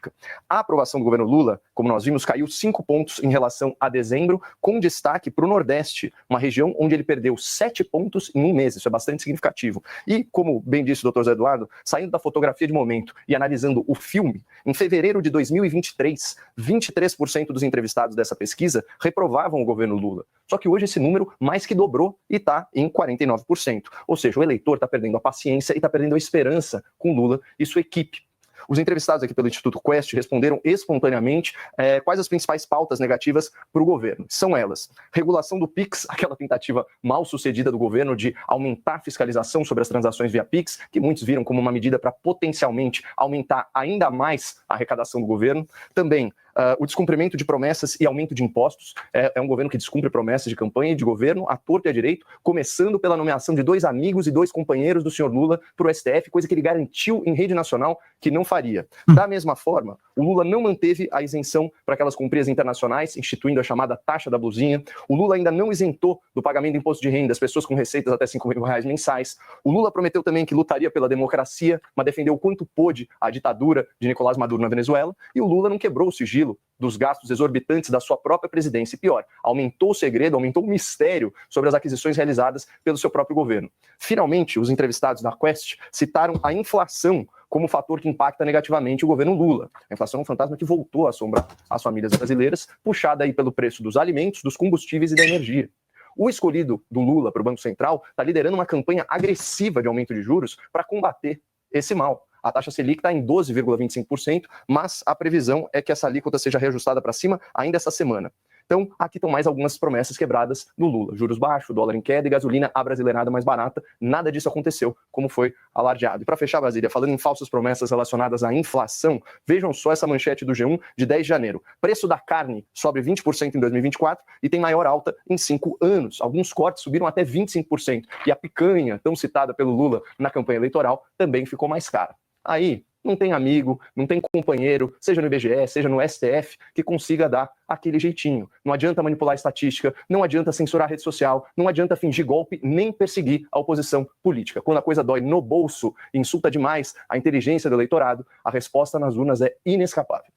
A aprovação do governo Lula, como nós vimos, caiu 5 pontos em relação a dezembro, com destaque para o Nordeste, uma região onde ele perdeu 7 pontos em um mês. Isso é bastante significativo. E, como bem disse o Dr. Zé Eduardo, saindo da fotografia de momento e analisando o filme, em fevereiro de 2023, 23% dos entrevistados dessa pesquisa reprovavam o governo Lula. Só que hoje esse número mais que dobrou e está em 49%. Ou seja, o eleitor está perdendo a paciência e está perdendo a esperança com Lula e sua equipe. Os entrevistados aqui pelo Instituto Quest responderam espontaneamente quais as principais pautas negativas para o governo. São elas: regulação do PIX, aquela tentativa mal sucedida do governo de aumentar a fiscalização sobre as transações via PIX, que muitos viram como uma medida para potencialmente aumentar ainda mais a arrecadação do governo. Também o descumprimento de promessas e aumento de impostos. É um governo que descumpre promessas de campanha e de governo à torto e à direito, começando pela nomeação de 2 amigos e 2 companheiros do senhor Lula para o STF, coisa que ele garantiu em rede nacional que não faria. Da mesma forma, o Lula não manteve a isenção para aquelas companhias internacionais, instituindo a chamada taxa da blusinha. O Lula ainda não isentou do pagamento do imposto de renda as pessoas com receitas até R$5.000 mensais. O Lula prometeu também que lutaria pela democracia, mas defendeu o quanto pôde a ditadura de Nicolás Maduro na Venezuela. E o Lula não quebrou o sigilo dos gastos exorbitantes da sua própria presidência. E pior, aumentou o segredo, aumentou o mistério sobre as aquisições realizadas pelo seu próprio governo. Finalmente, os entrevistados da Quest citaram a inflação como fator que impacta negativamente o governo Lula. A inflação é um fantasma que voltou a assombrar as famílias brasileiras, puxada aí pelo preço dos alimentos, dos combustíveis e da energia. O escolhido do Lula para o Banco Central está liderando uma campanha agressiva de aumento de juros para combater esse mal. A taxa Selic está em 12,25%, mas a previsão é que essa alíquota seja reajustada para cima ainda essa semana. Então, aqui estão mais algumas promessas quebradas do Lula. Juros baixos, dólar em queda e gasolina abrasileirada mais barata. Nada disso aconteceu, como foi alardeado. E para fechar, Basília, falando em falsas promessas relacionadas à inflação, vejam só essa manchete do G1 de 10 de janeiro. Preço da carne sobe 20% em 2024 e tem maior alta em 5 anos. Alguns cortes subiram até 25%. E a picanha, tão citada pelo Lula na campanha eleitoral, também ficou mais cara. Aí, não tem amigo, não tem companheiro, seja no IBGE, seja no STF, que consiga dar aquele jeitinho. Não adianta manipular a estatística, não adianta censurar a rede social, não adianta fingir golpe, nem perseguir a oposição política. Quando a coisa dói no bolso e insulta demais a inteligência do eleitorado, a resposta nas urnas é inescapável.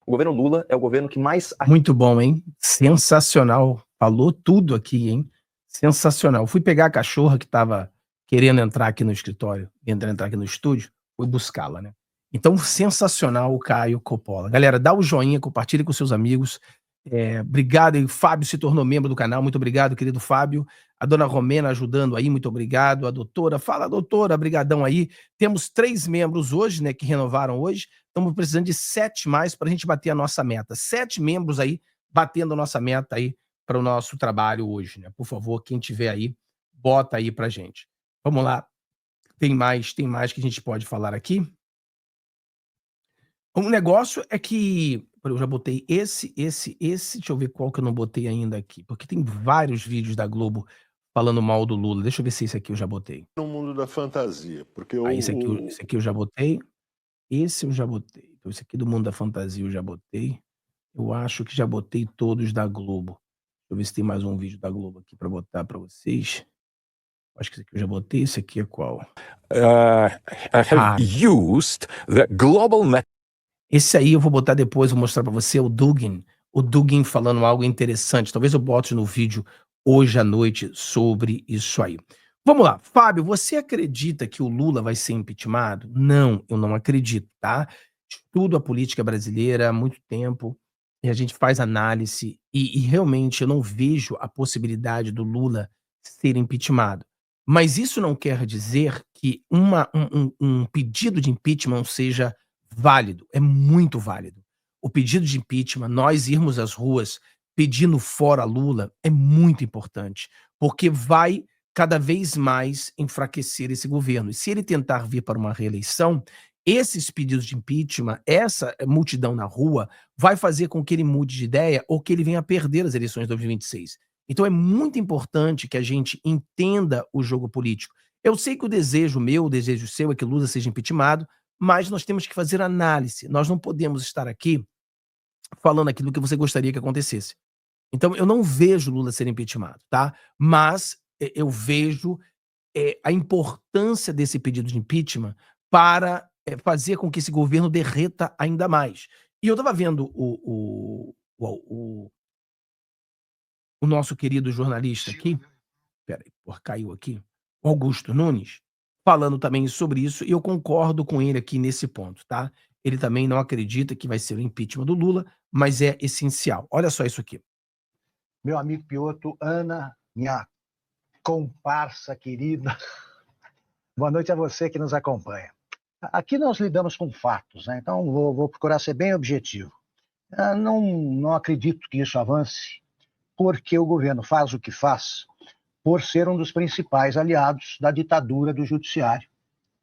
O governo Lula é o governo que mais... Muito bom, hein? Sensacional. Falou tudo aqui, hein? Sensacional. Fui pegar a cachorra que estava querendo entrar aqui no escritório, entrar aqui no estúdio, fui buscá-la, né? Então, sensacional o Caio Coppola. Galera, dá o joinha, compartilhe com seus amigos. Obrigado, e o Fábio se tornou membro do canal. Muito obrigado, querido Fábio. A dona Romena ajudando aí, muito obrigado. A doutora, fala doutora, brigadão aí. Temos 3 membros hoje, né, que renovaram hoje. Estamos precisando de 7 mais para a gente bater a nossa meta. 7 membros aí, batendo a nossa meta aí para o nosso trabalho hoje, né? Por favor, quem tiver aí, bota aí pra gente. Vamos lá. Tem mais que a gente pode falar aqui. O negócio é que eu já botei esse, deixa eu ver qual que eu não botei ainda aqui, porque tem vários vídeos da Globo falando mal do Lula. Deixa eu ver se esse aqui eu já botei. No mundo da fantasia, porque Esse aqui eu já botei. Esse eu já botei. Então, esse aqui do mundo da fantasia eu já botei. Eu acho que já botei todos da Globo. Deixa eu ver se tem mais um vídeo da Globo aqui para botar para vocês. Acho que esse aqui eu já botei. Esse aqui é qual? Have used the global net. Esse aí eu vou botar depois, vou mostrar para você o Dugin falando algo interessante. Talvez eu bote no vídeo hoje à noite sobre isso aí. Vamos lá, Fábio, você acredita que o Lula vai ser impeachmentado? Não, eu não acredito, tá? Estudo a política brasileira há muito tempo e a gente faz análise e realmente eu não vejo a possibilidade do Lula ser impeachmentado. Mas isso não quer dizer que um pedido de impeachment seja válido, é muito válido. O pedido de impeachment, nós irmos às ruas pedindo fora Lula, é muito importante, porque vai cada vez mais enfraquecer esse governo. E se ele tentar vir para uma reeleição, esses pedidos de impeachment, essa multidão na rua, vai fazer com que ele mude de ideia ou que ele venha a perder as eleições de 2026. Então é muito importante que a gente entenda o jogo político. Eu sei que o desejo meu, o desejo seu é que Lula seja impeachmentado, mas nós temos que fazer análise. Nós não podemos estar aqui falando aquilo que você gostaria que acontecesse. Então, eu não vejo Lula ser impeachmentado, tá? Mas eu vejo a importância desse pedido de impeachment para fazer com que esse governo derreta ainda mais. E eu estava vendo o nosso querido jornalista aqui, peraí, caiu aqui, o Augusto Nunes, falando também sobre isso, e eu concordo com ele aqui nesse ponto, tá? Ele também não acredita que vai ser o impeachment do Lula, mas é essencial. Olha só isso aqui. Meu amigo Piotr, Ana, minha comparsa querida, boa noite a você que nos acompanha. Aqui nós lidamos com fatos, né? Então vou procurar ser bem objetivo. Não acredito que isso avance, porque o governo faz o que faz por ser um dos principais aliados da ditadura do judiciário,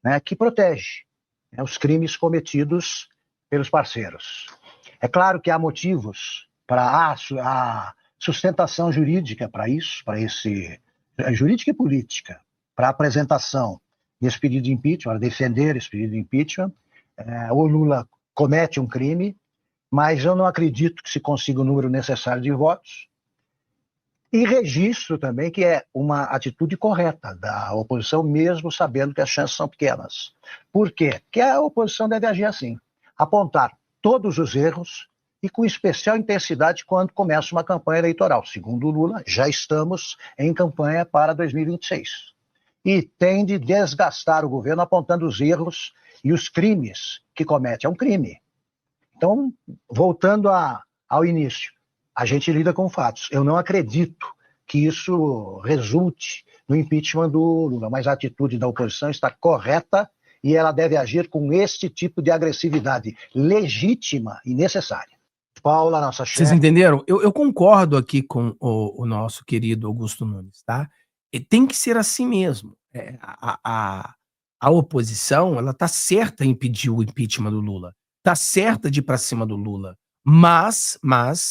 né, que protege os crimes cometidos pelos parceiros. É claro que há motivos para a sustentação jurídica para isso, jurídica e política, para a apresentação desse pedido de impeachment, para defender esse pedido de impeachment. O Lula comete um crime, mas eu não acredito que se consiga o número necessário de votos. E registro também que é uma atitude correta da oposição, mesmo sabendo que as chances são pequenas. Por quê? Porque a oposição deve agir assim, apontar todos os erros e com especial intensidade quando começa uma campanha eleitoral. Segundo o Lula, já estamos em campanha para 2026. E tem de desgastar o governo apontando os erros e os crimes que comete. É um crime. Então, voltando ao início, a gente lida com fatos. Eu não acredito que isso resulte no impeachment do Lula, mas a atitude da oposição está correta e ela deve agir com este tipo de agressividade legítima e necessária. Paula, nossa chefe... Vocês entenderam? Eu concordo aqui com o nosso querido Augusto Nunes, tá? E tem que ser assim mesmo. A oposição, ela tá certa em pedir o impeachment do Lula. Tá certa de ir pra cima do Lula. Mas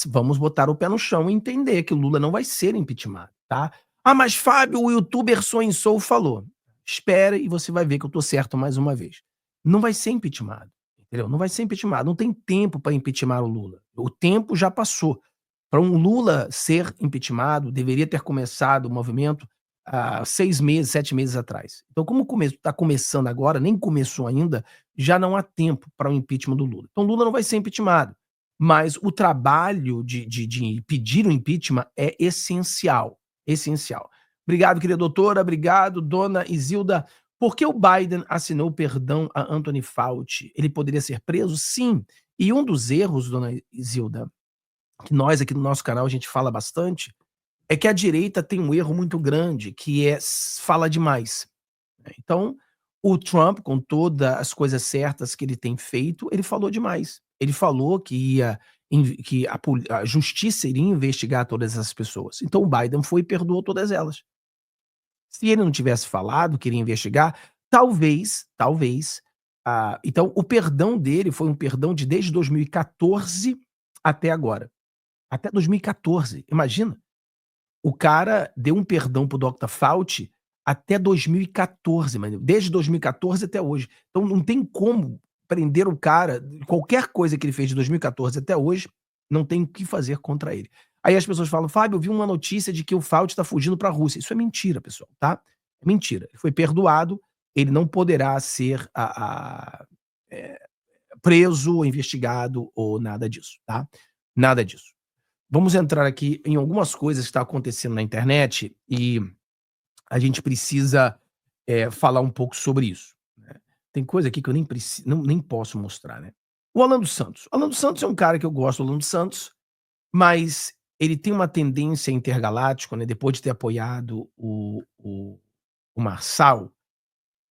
vamos botar o pé no chão e entender que o Lula não vai ser impeachmentado, tá? Ah, mas Fábio, o youtuber Sou falou. Espera e você vai ver que eu tô certo mais uma vez. Não vai ser impeachmentado, entendeu? Não vai ser impeachmentado. Não tem tempo para impeachmentar o Lula. O tempo já passou. Para um Lula ser impeachmentado, deveria ter começado o movimento há 6 meses, 7 meses atrás. Então, como está começando agora, nem começou ainda, já não há tempo para o impeachment do Lula. Então, Lula não vai ser impeachmentado. Mas o trabalho de pedir o impeachment é essencial. Essencial. Obrigado, querida doutora. Obrigado, dona Isilda. Por que o Biden assinou perdão a Anthony Fauci? Ele poderia ser preso? Sim. E um dos erros, dona Isilda, que nós aqui no nosso canal a gente fala bastante, é que a direita tem um erro muito grande, que é fala demais. Então, o Trump, com todas as coisas certas que ele tem feito, ele falou demais. Ele falou que a justiça iria investigar todas essas pessoas. Então o Biden foi e perdoou todas elas. Se ele não tivesse falado que iria investigar, talvez, então o perdão dele foi um perdão de desde 2014 até agora. Até 2014, imagina. O cara deu um perdão pro Dr. Fauci até 2014, mano. Desde 2014 até hoje. Então não tem como prender o cara, qualquer coisa que ele fez de 2014 até hoje, não tem o que fazer contra ele. Aí as pessoas falam, Fábio, eu vi uma notícia de que o Fauci está fugindo para a Rússia. Isso é mentira, pessoal, tá? É mentira. Ele foi perdoado, ele não poderá ser preso, investigado ou nada disso, tá? Nada disso. Vamos entrar aqui em algumas coisas que estão acontecendo na internet e a gente precisa falar um pouco sobre isso. Né? Tem coisa aqui que eu nem posso mostrar, né? O Alan dos Santos. O Alan dos Santos é um cara que eu gosto do Alan dos Santos, mas ele tem uma tendência intergaláctica, né? Depois de ter apoiado o Marçal,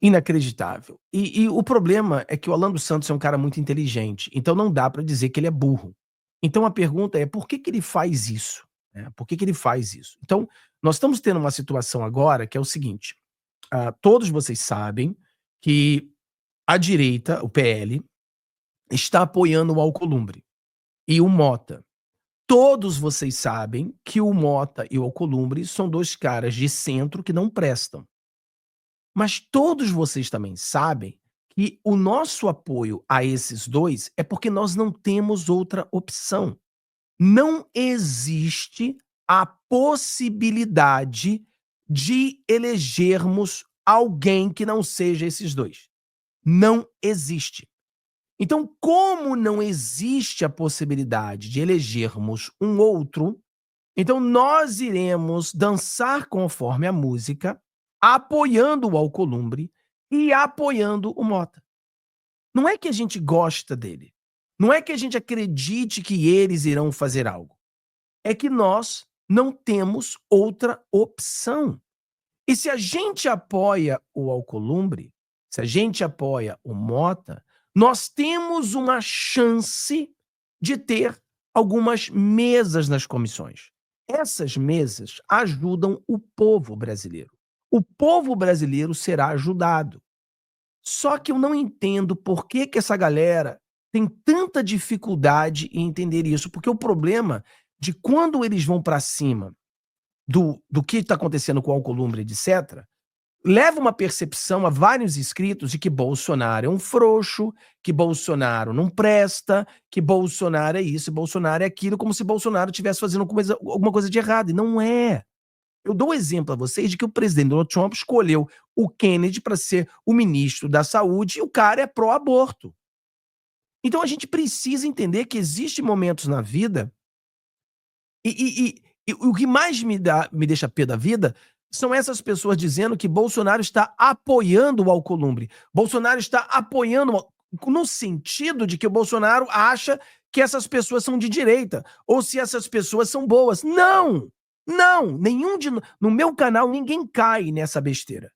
inacreditável. E o problema é que o Alan dos Santos é um cara muito inteligente, então não dá para dizer que ele é burro. Então a pergunta é, por que ele faz isso? Por que ele faz isso? Então, nós estamos tendo uma situação agora que é o seguinte, todos vocês sabem que a direita, o PL, está apoiando o Alcolumbre e o Mota. Todos vocês sabem que o Mota e o Alcolumbre são dois caras de centro que não prestam. Mas todos vocês também sabem que o nosso apoio a esses dois é porque nós não temos outra opção. Não existe a possibilidade de elegermos alguém que não seja esses dois. Não existe. Então, como não existe a possibilidade de elegermos um outro, então nós iremos dançar conforme a música, apoiando o Alcolumbre e apoiando o Mota. Não é que a gente gosta dele. Não é que a gente acredite que eles irão fazer algo. É que nós não temos outra opção. E se a gente apoia o Alcolumbre, se a gente apoia o Mota, nós temos uma chance de ter algumas mesas nas comissões. Essas mesas ajudam o povo brasileiro. O povo brasileiro será ajudado. Só que eu não entendo por que essa galera têm tanta dificuldade em entender isso, porque o problema de quando eles vão para cima do que está acontecendo com o Alcolumbre, etc., leva uma percepção a vários inscritos de que Bolsonaro é um frouxo, que Bolsonaro não presta, que Bolsonaro é isso, Bolsonaro é aquilo, como se Bolsonaro estivesse fazendo alguma coisa de errado. E não é. Eu dou um exemplo a vocês de que o presidente Donald Trump escolheu o Kennedy para ser o ministro da Saúde e o cara é pró-aborto. Então a gente precisa entender que existem momentos na vida e o que mais me deixa pé da vida são essas pessoas dizendo que Bolsonaro está apoiando o Alcolumbre. Bolsonaro está apoiando, no sentido de que o Bolsonaro acha que essas pessoas são de direita, ou se essas pessoas são boas. Não! Não! No meu canal, ninguém cai nessa besteira.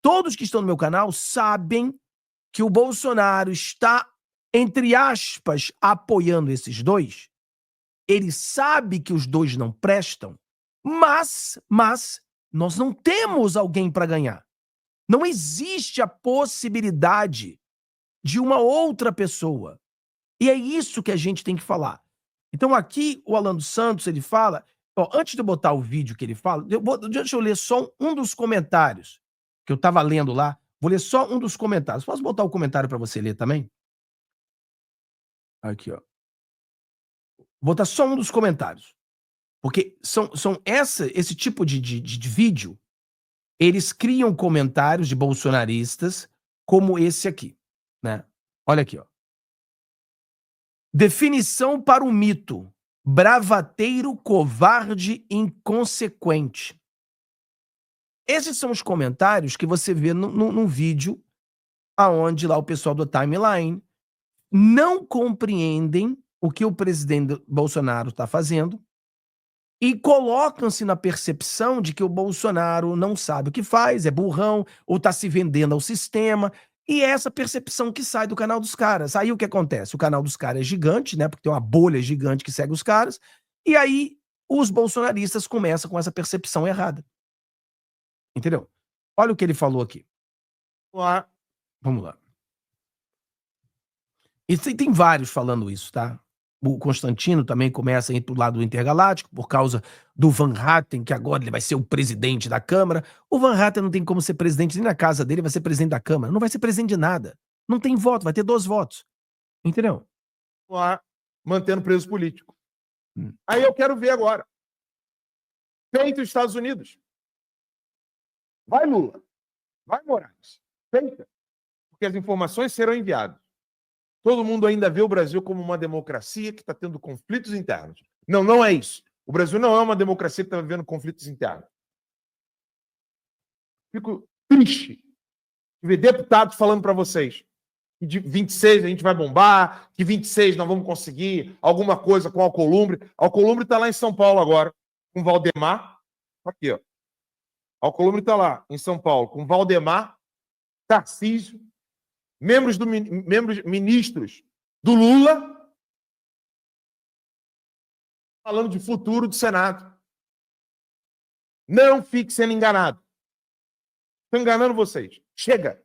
Todos que estão no meu canal sabem que o Bolsonaro está, entre aspas, apoiando esses dois. Ele sabe que os dois não prestam, mas nós não temos alguém para ganhar. Não existe a possibilidade de uma outra pessoa. E é isso que a gente tem que falar. Então aqui o Alan dos Santos, ele fala, antes de eu botar o vídeo que ele fala, deixa eu ler só um dos comentários que eu estava lendo lá. Vou ler só um dos comentários. Posso botar o comentário para você ler também? Aqui, ó. Vou botar só um dos comentários. Porque esse tipo de vídeo, eles criam comentários de bolsonaristas como esse aqui, né? Olha aqui, ó. Definição para o mito: bravateiro, covarde, inconsequente. Esses são os comentários que você vê num vídeo aonde lá o pessoal do Timeline não compreendem o que o presidente Bolsonaro está fazendo e colocam-se na percepção de que o Bolsonaro não sabe o que faz, é burrão, ou está se vendendo ao sistema. E é essa percepção que sai do canal dos caras. Aí o que acontece? O canal dos caras é gigante, né? Porque tem uma bolha gigante que segue os caras. E aí os bolsonaristas começam com essa percepção errada. Entendeu? Olha o que ele falou aqui. Vamos lá. E tem vários falando isso, tá? O Constantino também começa a ir pro lado do intergaláctico por causa do Van Hatten, que agora ele vai ser o presidente da Câmara. O Van Hatten não tem como ser presidente nem na casa dele, vai ser presidente da Câmara. Não vai ser presidente de nada. Não tem voto, vai ter 2 votos. Entendeu? Lá, mantendo preso político. Aí eu quero ver agora. Feito os Estados Unidos. Vai Lula. Vai Moraes. Feita. Porque as informações serão enviadas. Todo mundo ainda vê o Brasil como uma democracia que está tendo conflitos internos. Não, não é isso. O Brasil não é uma democracia que está vivendo conflitos internos. Fico triste de ver deputados falando para vocês que de 26 a gente vai bombar, que 26 nós vamos conseguir alguma coisa com o Alcolumbre. Alcolumbre está lá em São Paulo agora, com Valdemar. Aqui, ó. Alcolumbre está lá em São Paulo, com Valdemar, Tarcísio, ministros do Lula, falando de futuro do Senado. Não fique sendo enganado. Estou enganando vocês. Chega.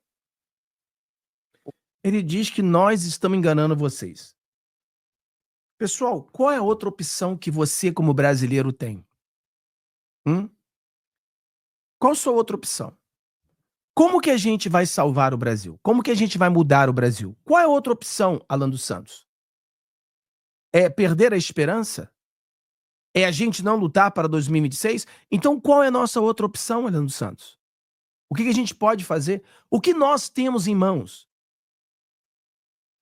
Ele diz que nós estamos enganando vocês. Pessoal, qual é a outra opção que você, como brasileiro, tem? Qual a sua outra opção? Como que a gente vai salvar o Brasil? Como que a gente vai mudar o Brasil? Qual é a outra opção, Alan dos Santos? É perder a esperança? É a gente não lutar para 2026? Então qual é a nossa outra opção, Alan dos Santos? O que a gente pode fazer? O que nós temos em mãos?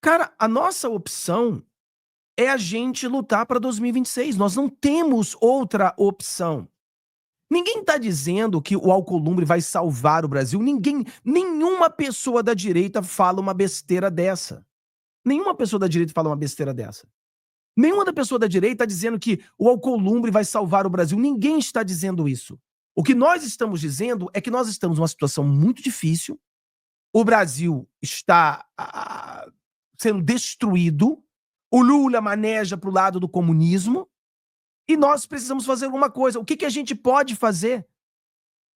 Cara, a nossa opção é a gente lutar para 2026. Nós não temos outra opção. Ninguém está dizendo que o Alcolumbre vai salvar o Brasil. Nenhuma pessoa da direita fala uma besteira dessa. Nenhuma pessoa da direita fala uma besteira dessa. Nenhuma da pessoa da direita está dizendo que o Alcolumbre vai salvar o Brasil. Ninguém está dizendo isso. O que nós estamos dizendo é que nós estamos numa situação muito difícil. O Brasil está sendo destruído. O Lula maneja para o lado do comunismo. E nós precisamos fazer alguma coisa. O que a gente pode fazer?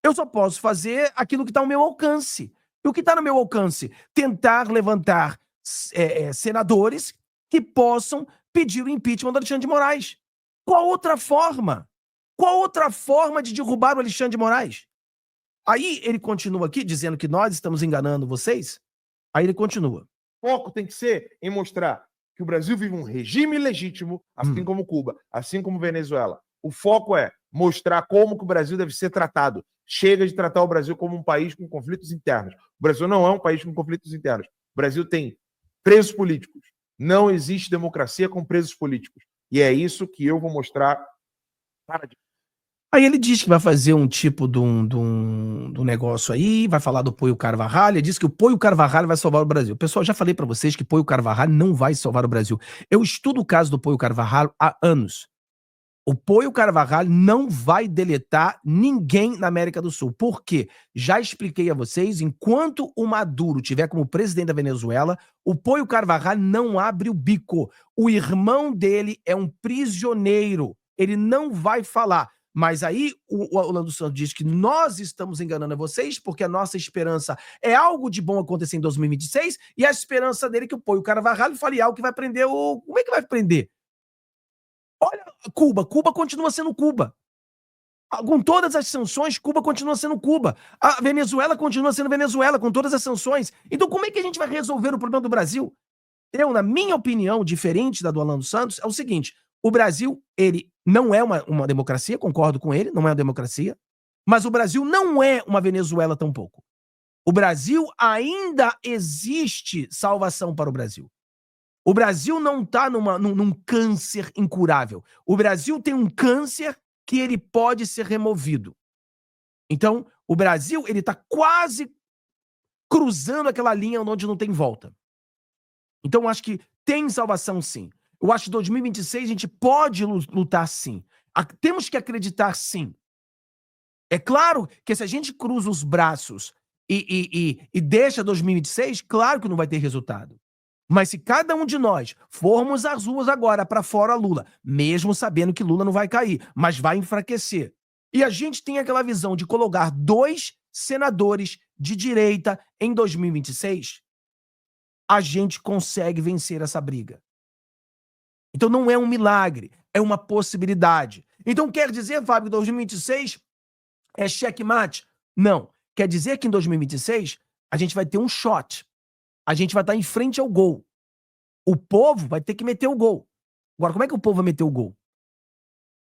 Eu só posso fazer aquilo que está ao meu alcance. E o que está no meu alcance? Tentar levantar senadores que possam pedir o impeachment do Alexandre de Moraes. Qual outra forma? Qual outra forma de derrubar o Alexandre de Moraes? Aí ele continua aqui dizendo que nós estamos enganando vocês. Aí ele continua. O foco tem que ser em mostrar que o Brasil vive um regime legítimo, assim como Cuba, assim como Venezuela. O foco é mostrar como que o Brasil deve ser tratado. Chega de tratar o Brasil como um país com conflitos internos. O Brasil não é um país com conflitos internos. O Brasil tem presos políticos. Não existe democracia com presos políticos. E é isso que eu vou mostrar. Aí ele diz que vai fazer um tipo de um negócio aí, vai falar do Poio Carvalho, ele diz que o Poio Carvalho vai salvar o Brasil. Pessoal, já falei pra vocês que Poio Carvalho não vai salvar o Brasil. Eu estudo o caso do Poio Carvalho há anos. O Poio Carvalho não vai deletar ninguém na América do Sul. Por quê? Já expliquei a vocês, enquanto o Maduro tiver como presidente da Venezuela, o Poio Carvalho não abre o bico. O irmão dele é um prisioneiro. Ele não vai falar. Mas aí o Orlando Santos diz que nós estamos enganando a vocês porque a nossa esperança é algo de bom acontecer em 2026 e a esperança dele é que o Poio Carvalho fale algo que vai prender o... Como é que vai prender? Olha, Cuba continua sendo Cuba. Com todas as sanções, Cuba continua sendo Cuba. A Venezuela continua sendo Venezuela, com todas as sanções. Então como é que a gente vai resolver o problema do Brasil? Eu, na minha opinião, diferente da do Orlando Santos, é o seguinte... O Brasil, ele não é uma democracia, concordo com ele, não é uma democracia, mas o Brasil não é uma Venezuela tampouco. O Brasil ainda existe salvação para o Brasil. O Brasil não está num câncer incurável. O Brasil tem um câncer que ele pode ser removido. Então, o Brasil, ele está quase cruzando aquela linha onde não tem volta. Então, eu acho que tem salvação, sim. Eu acho que em 2026 a gente pode lutar sim. Temos que acreditar sim. É claro que se a gente cruza os braços e deixa 2026, claro que não vai ter resultado. Mas se cada um de nós formos às ruas agora para fora Lula, mesmo sabendo que Lula não vai cair, mas vai enfraquecer, e a gente tem aquela visão de colocar 2 senadores de direita em 2026, a gente consegue vencer essa briga. Então não é um milagre, é uma possibilidade. Então quer dizer, Fábio, que 2026 é checkmate? Não. Quer dizer que em 2026 a gente vai ter um shot. A gente vai estar em frente ao gol. O povo vai ter que meter o gol. Agora, como é que o povo vai meter o gol?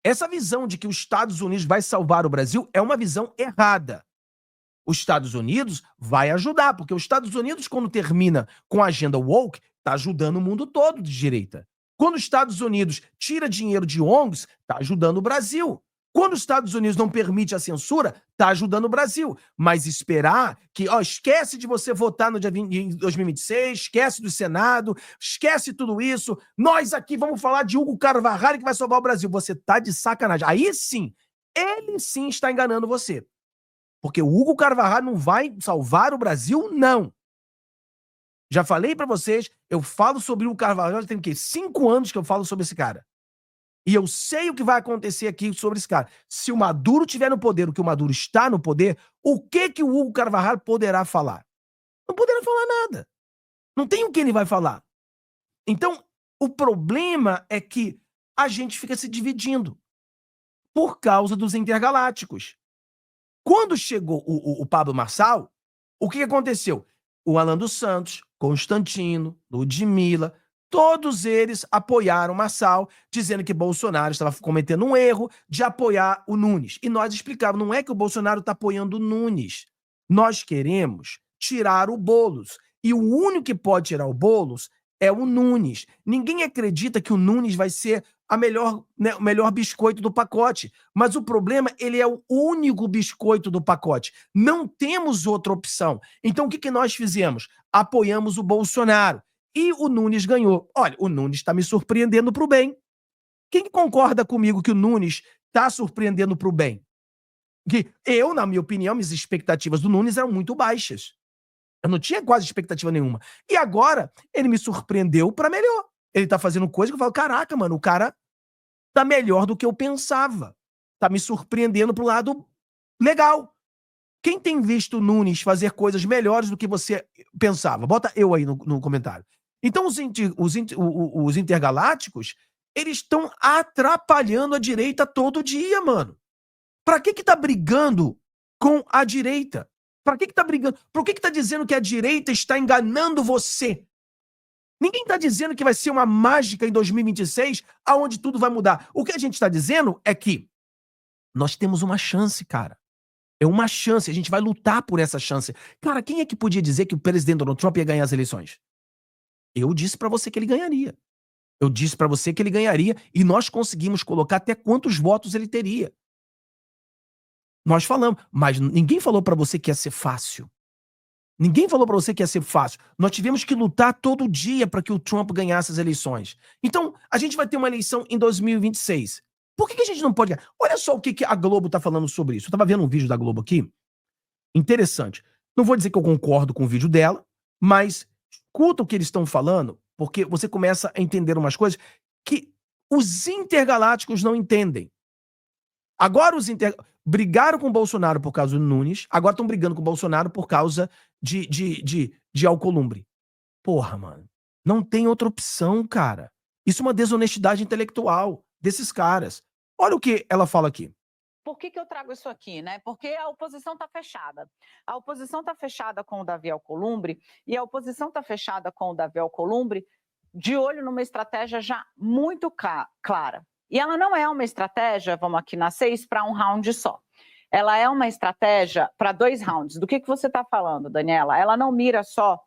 Essa visão de que os Estados Unidos vai salvar o Brasil é uma visão errada. Os Estados Unidos vai ajudar, porque os Estados Unidos, quando termina com a agenda woke, está ajudando o mundo todo de direita. Quando os Estados Unidos tira dinheiro de ONGs, está ajudando o Brasil. Quando os Estados Unidos não permite a censura, está ajudando o Brasil. Mas esperar que, esquece de você votar no dia 2026, esquece do Senado, esquece tudo isso, nós aqui vamos falar de Hugo Carvalho que vai salvar o Brasil. Você tá de sacanagem. Aí sim, ele sim está enganando você. Porque o Hugo Carvalho não vai salvar o Brasil, não. Já falei pra vocês, eu falo sobre o Carvalho, tem o quê? 5 anos que eu falo sobre esse cara. E eu sei o que vai acontecer aqui sobre esse cara. Se o Maduro estiver no poder, o que o Maduro está no poder, o que o Hugo Carvalho poderá falar? Não poderá falar nada. Não tem o que ele vai falar. Então, o problema é que a gente fica se dividindo por causa dos intergalácticos. Quando chegou o Pablo Marçal, o que aconteceu? O Alan dos Santos, Constantino, Ludmilla, todos eles apoiaram Marçal, dizendo que Bolsonaro estava cometendo um erro de apoiar o Nunes. E nós explicávamos, não é que o Bolsonaro está apoiando o Nunes. Nós queremos tirar o Boulos. E o único que pode tirar o Boulos é o Nunes. Ninguém acredita que o Nunes vai ser o melhor biscoito do pacote. Mas o problema, ele é o único biscoito do pacote. Não temos outra opção. Então, o que nós fizemos? Apoiamos o Bolsonaro. E o Nunes ganhou. Olha, o Nunes está me surpreendendo para o bem. Quem concorda comigo que o Nunes está surpreendendo para o bem? Que eu, na minha opinião, minhas expectativas do Nunes eram muito baixas. Eu não tinha quase expectativa nenhuma. E agora, ele me surpreendeu para melhor. Ele tá fazendo coisa que eu falo, caraca, mano, o cara tá melhor do que eu pensava. Tá me surpreendendo pro lado legal. Quem tem visto o Nunes fazer coisas melhores do que você pensava? Bota eu aí no comentário. Então os intergalácticos, eles estão atrapalhando a direita todo dia, mano. Pra que tá brigando com a direita? Pra que tá brigando? Por que tá dizendo que a direita está enganando você? Ninguém tá dizendo que vai ser uma mágica em 2026, aonde tudo vai mudar. O que a gente está dizendo é que nós temos uma chance, cara. É uma chance, a gente vai lutar por essa chance. Cara, quem é que podia dizer que o presidente Donald Trump ia ganhar as eleições? Eu disse pra você que ele ganharia. Eu disse pra você que ele ganharia e nós conseguimos colocar até quantos votos ele teria. Nós falamos, mas ninguém falou pra você que ia ser fácil. Ninguém falou pra você que ia ser fácil. Nós tivemos que lutar todo dia para que o Trump ganhasse as eleições. Então, a gente vai ter uma eleição em 2026. Por que a gente não pode ganhar? Olha só o que a Globo tá falando sobre isso. Eu tava vendo um vídeo da Globo aqui. Interessante. Não vou dizer que eu concordo com o vídeo dela, mas escuta o que eles estão falando, porque você começa a entender umas coisas que os intergalácticos não entendem. Agora brigaram com o Bolsonaro por causa do Nunes, agora estão brigando com o Bolsonaro por causa de Alcolumbre. Porra, mano. Não tem outra opção, cara. Isso é uma desonestidade intelectual desses caras. Olha o que ela fala aqui. Por que eu trago isso aqui, né? Porque a oposição está fechada. A oposição está fechada com o Davi Alcolumbre e a oposição está fechada com o Davi Alcolumbre de olho numa estratégia já muito clara. E ela não é uma estratégia, vamos aqui na 6, para um round só. Ela é uma estratégia para 2 rounds. Do que você está falando, Daniela? Ela não mira só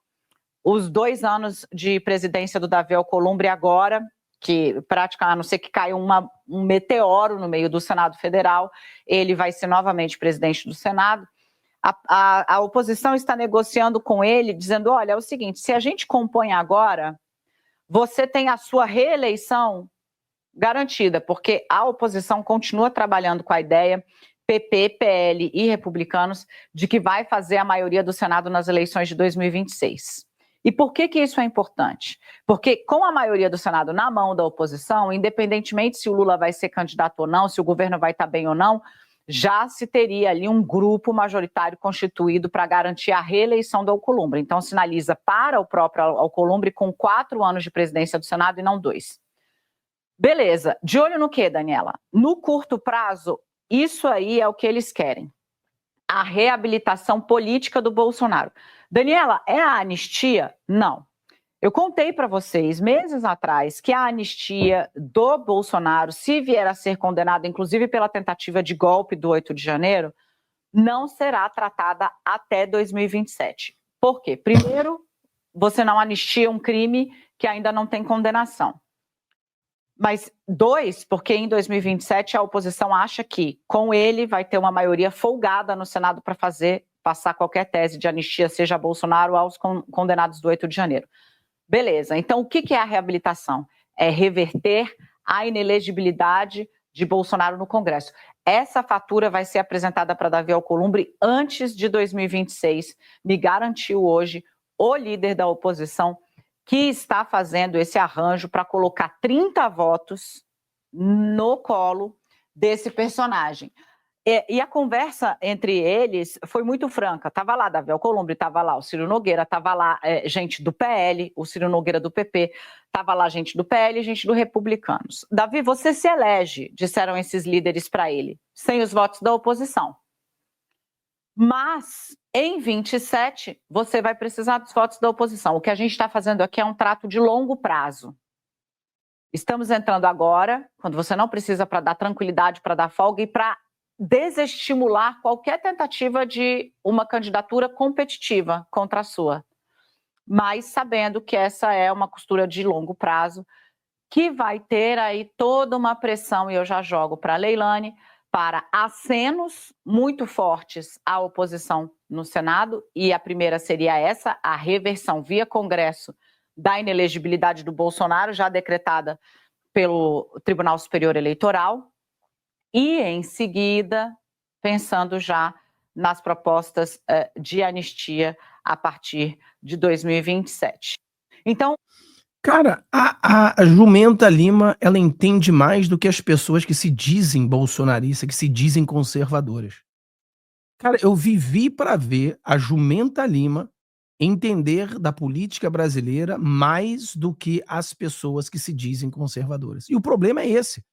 os 2 anos de presidência do Davi Alcolumbre agora, que praticamente, a não ser que caia um meteoro no meio do Senado Federal, ele vai ser novamente presidente do Senado. A oposição está negociando com ele, dizendo, olha, é o seguinte, se a gente compõe agora, você tem a sua reeleição garantida, porque a oposição continua trabalhando com a ideia, PP, PL e republicanos, de que vai fazer a maioria do Senado nas eleições de 2026. E por que isso é importante? Porque com a maioria do Senado na mão da oposição, independentemente se o Lula vai ser candidato ou não, se o governo vai estar bem ou não, já se teria ali um grupo majoritário constituído para garantir a reeleição do Alcolumbre. Então sinaliza para o próprio Alcolumbre com 4 anos de presidência do Senado e não 2. Beleza. De olho no quê, Daniela? No curto prazo, isso aí é o que eles querem. A reabilitação política do Bolsonaro. Daniela, é a anistia? Não. Eu contei para vocês, meses atrás, que a anistia do Bolsonaro, se vier a ser condenado, inclusive pela tentativa de golpe do 8 de janeiro, não será tratada até 2027. Por quê? Primeiro, você não anistia um crime que ainda não tem condenação. Mas 2, porque em 2027 a oposição acha que com ele vai ter uma maioria folgada no Senado para passar qualquer tese de anistia, seja a Bolsonaro ou aos condenados do 8 de janeiro. Beleza, então o que é a reabilitação? É reverter a inelegibilidade de Bolsonaro no Congresso. Essa fatura vai ser apresentada para Davi Alcolumbre antes de 2026, me garantiu hoje o líder da oposição, que está fazendo esse arranjo para colocar 30 votos no colo desse personagem. E a conversa entre eles foi muito franca. Estava lá Davi Alcolumbre, estava lá o Ciro Nogueira, estava lá gente do PL, o Ciro Nogueira do PP, estava lá gente do PL e gente do Republicanos. Davi, você se elege, disseram esses líderes para ele, sem os votos da oposição. Mas, em 27, você vai precisar dos votos da oposição. O que a gente está fazendo aqui é um trato de longo prazo. Estamos entrando agora, quando você não precisa para dar tranquilidade, para dar folga e para desestimular qualquer tentativa de uma candidatura competitiva contra a sua. Mas sabendo que essa é uma costura de longo prazo, que vai ter aí toda uma pressão, e eu já jogo para a Leilane, para acenos muito fortes à oposição no Senado, e a primeira seria essa, a reversão via Congresso da inelegibilidade do Bolsonaro, já decretada pelo Tribunal Superior Eleitoral, e em seguida, pensando já nas propostas de anistia a partir de 2027. Então... Cara, a Jumenta Lima, ela entende mais do que as pessoas que se dizem bolsonaristas, que se dizem conservadoras. Cara, eu vivi para ver a Jumenta Lima entender da política brasileira mais do que as pessoas que se dizem conservadoras. E o problema é esse.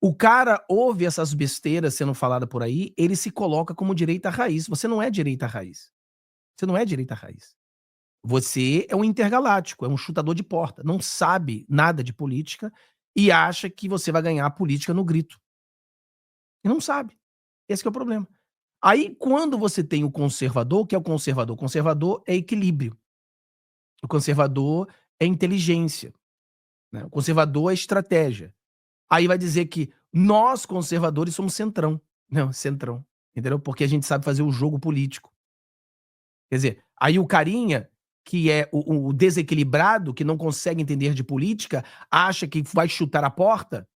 O cara ouve essas besteiras sendo faladas por aí, ele se coloca como direita raiz. Você não é direita raiz. Você não é direita raiz. Você é um intergaláctico, é um chutador de porta, não sabe nada de política e acha que você vai ganhar a política no grito. E não sabe. Esse que é o problema. Aí, quando você tem o conservador, o que é o conservador? O conservador é equilíbrio. O conservador é inteligência. Né? O conservador é estratégia. Aí vai dizer que nós, conservadores, somos centrão. Não, centrão. Entendeu? Porque a gente sabe fazer o jogo político. Quer dizer, aí o carinha, que é o desequilibrado, que não consegue entender de política, acha que vai chutar a porta,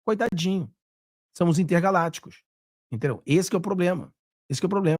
coitadinho. São os intergalácticos. Entendeu? Esse que é o problema. Esse que é o problema.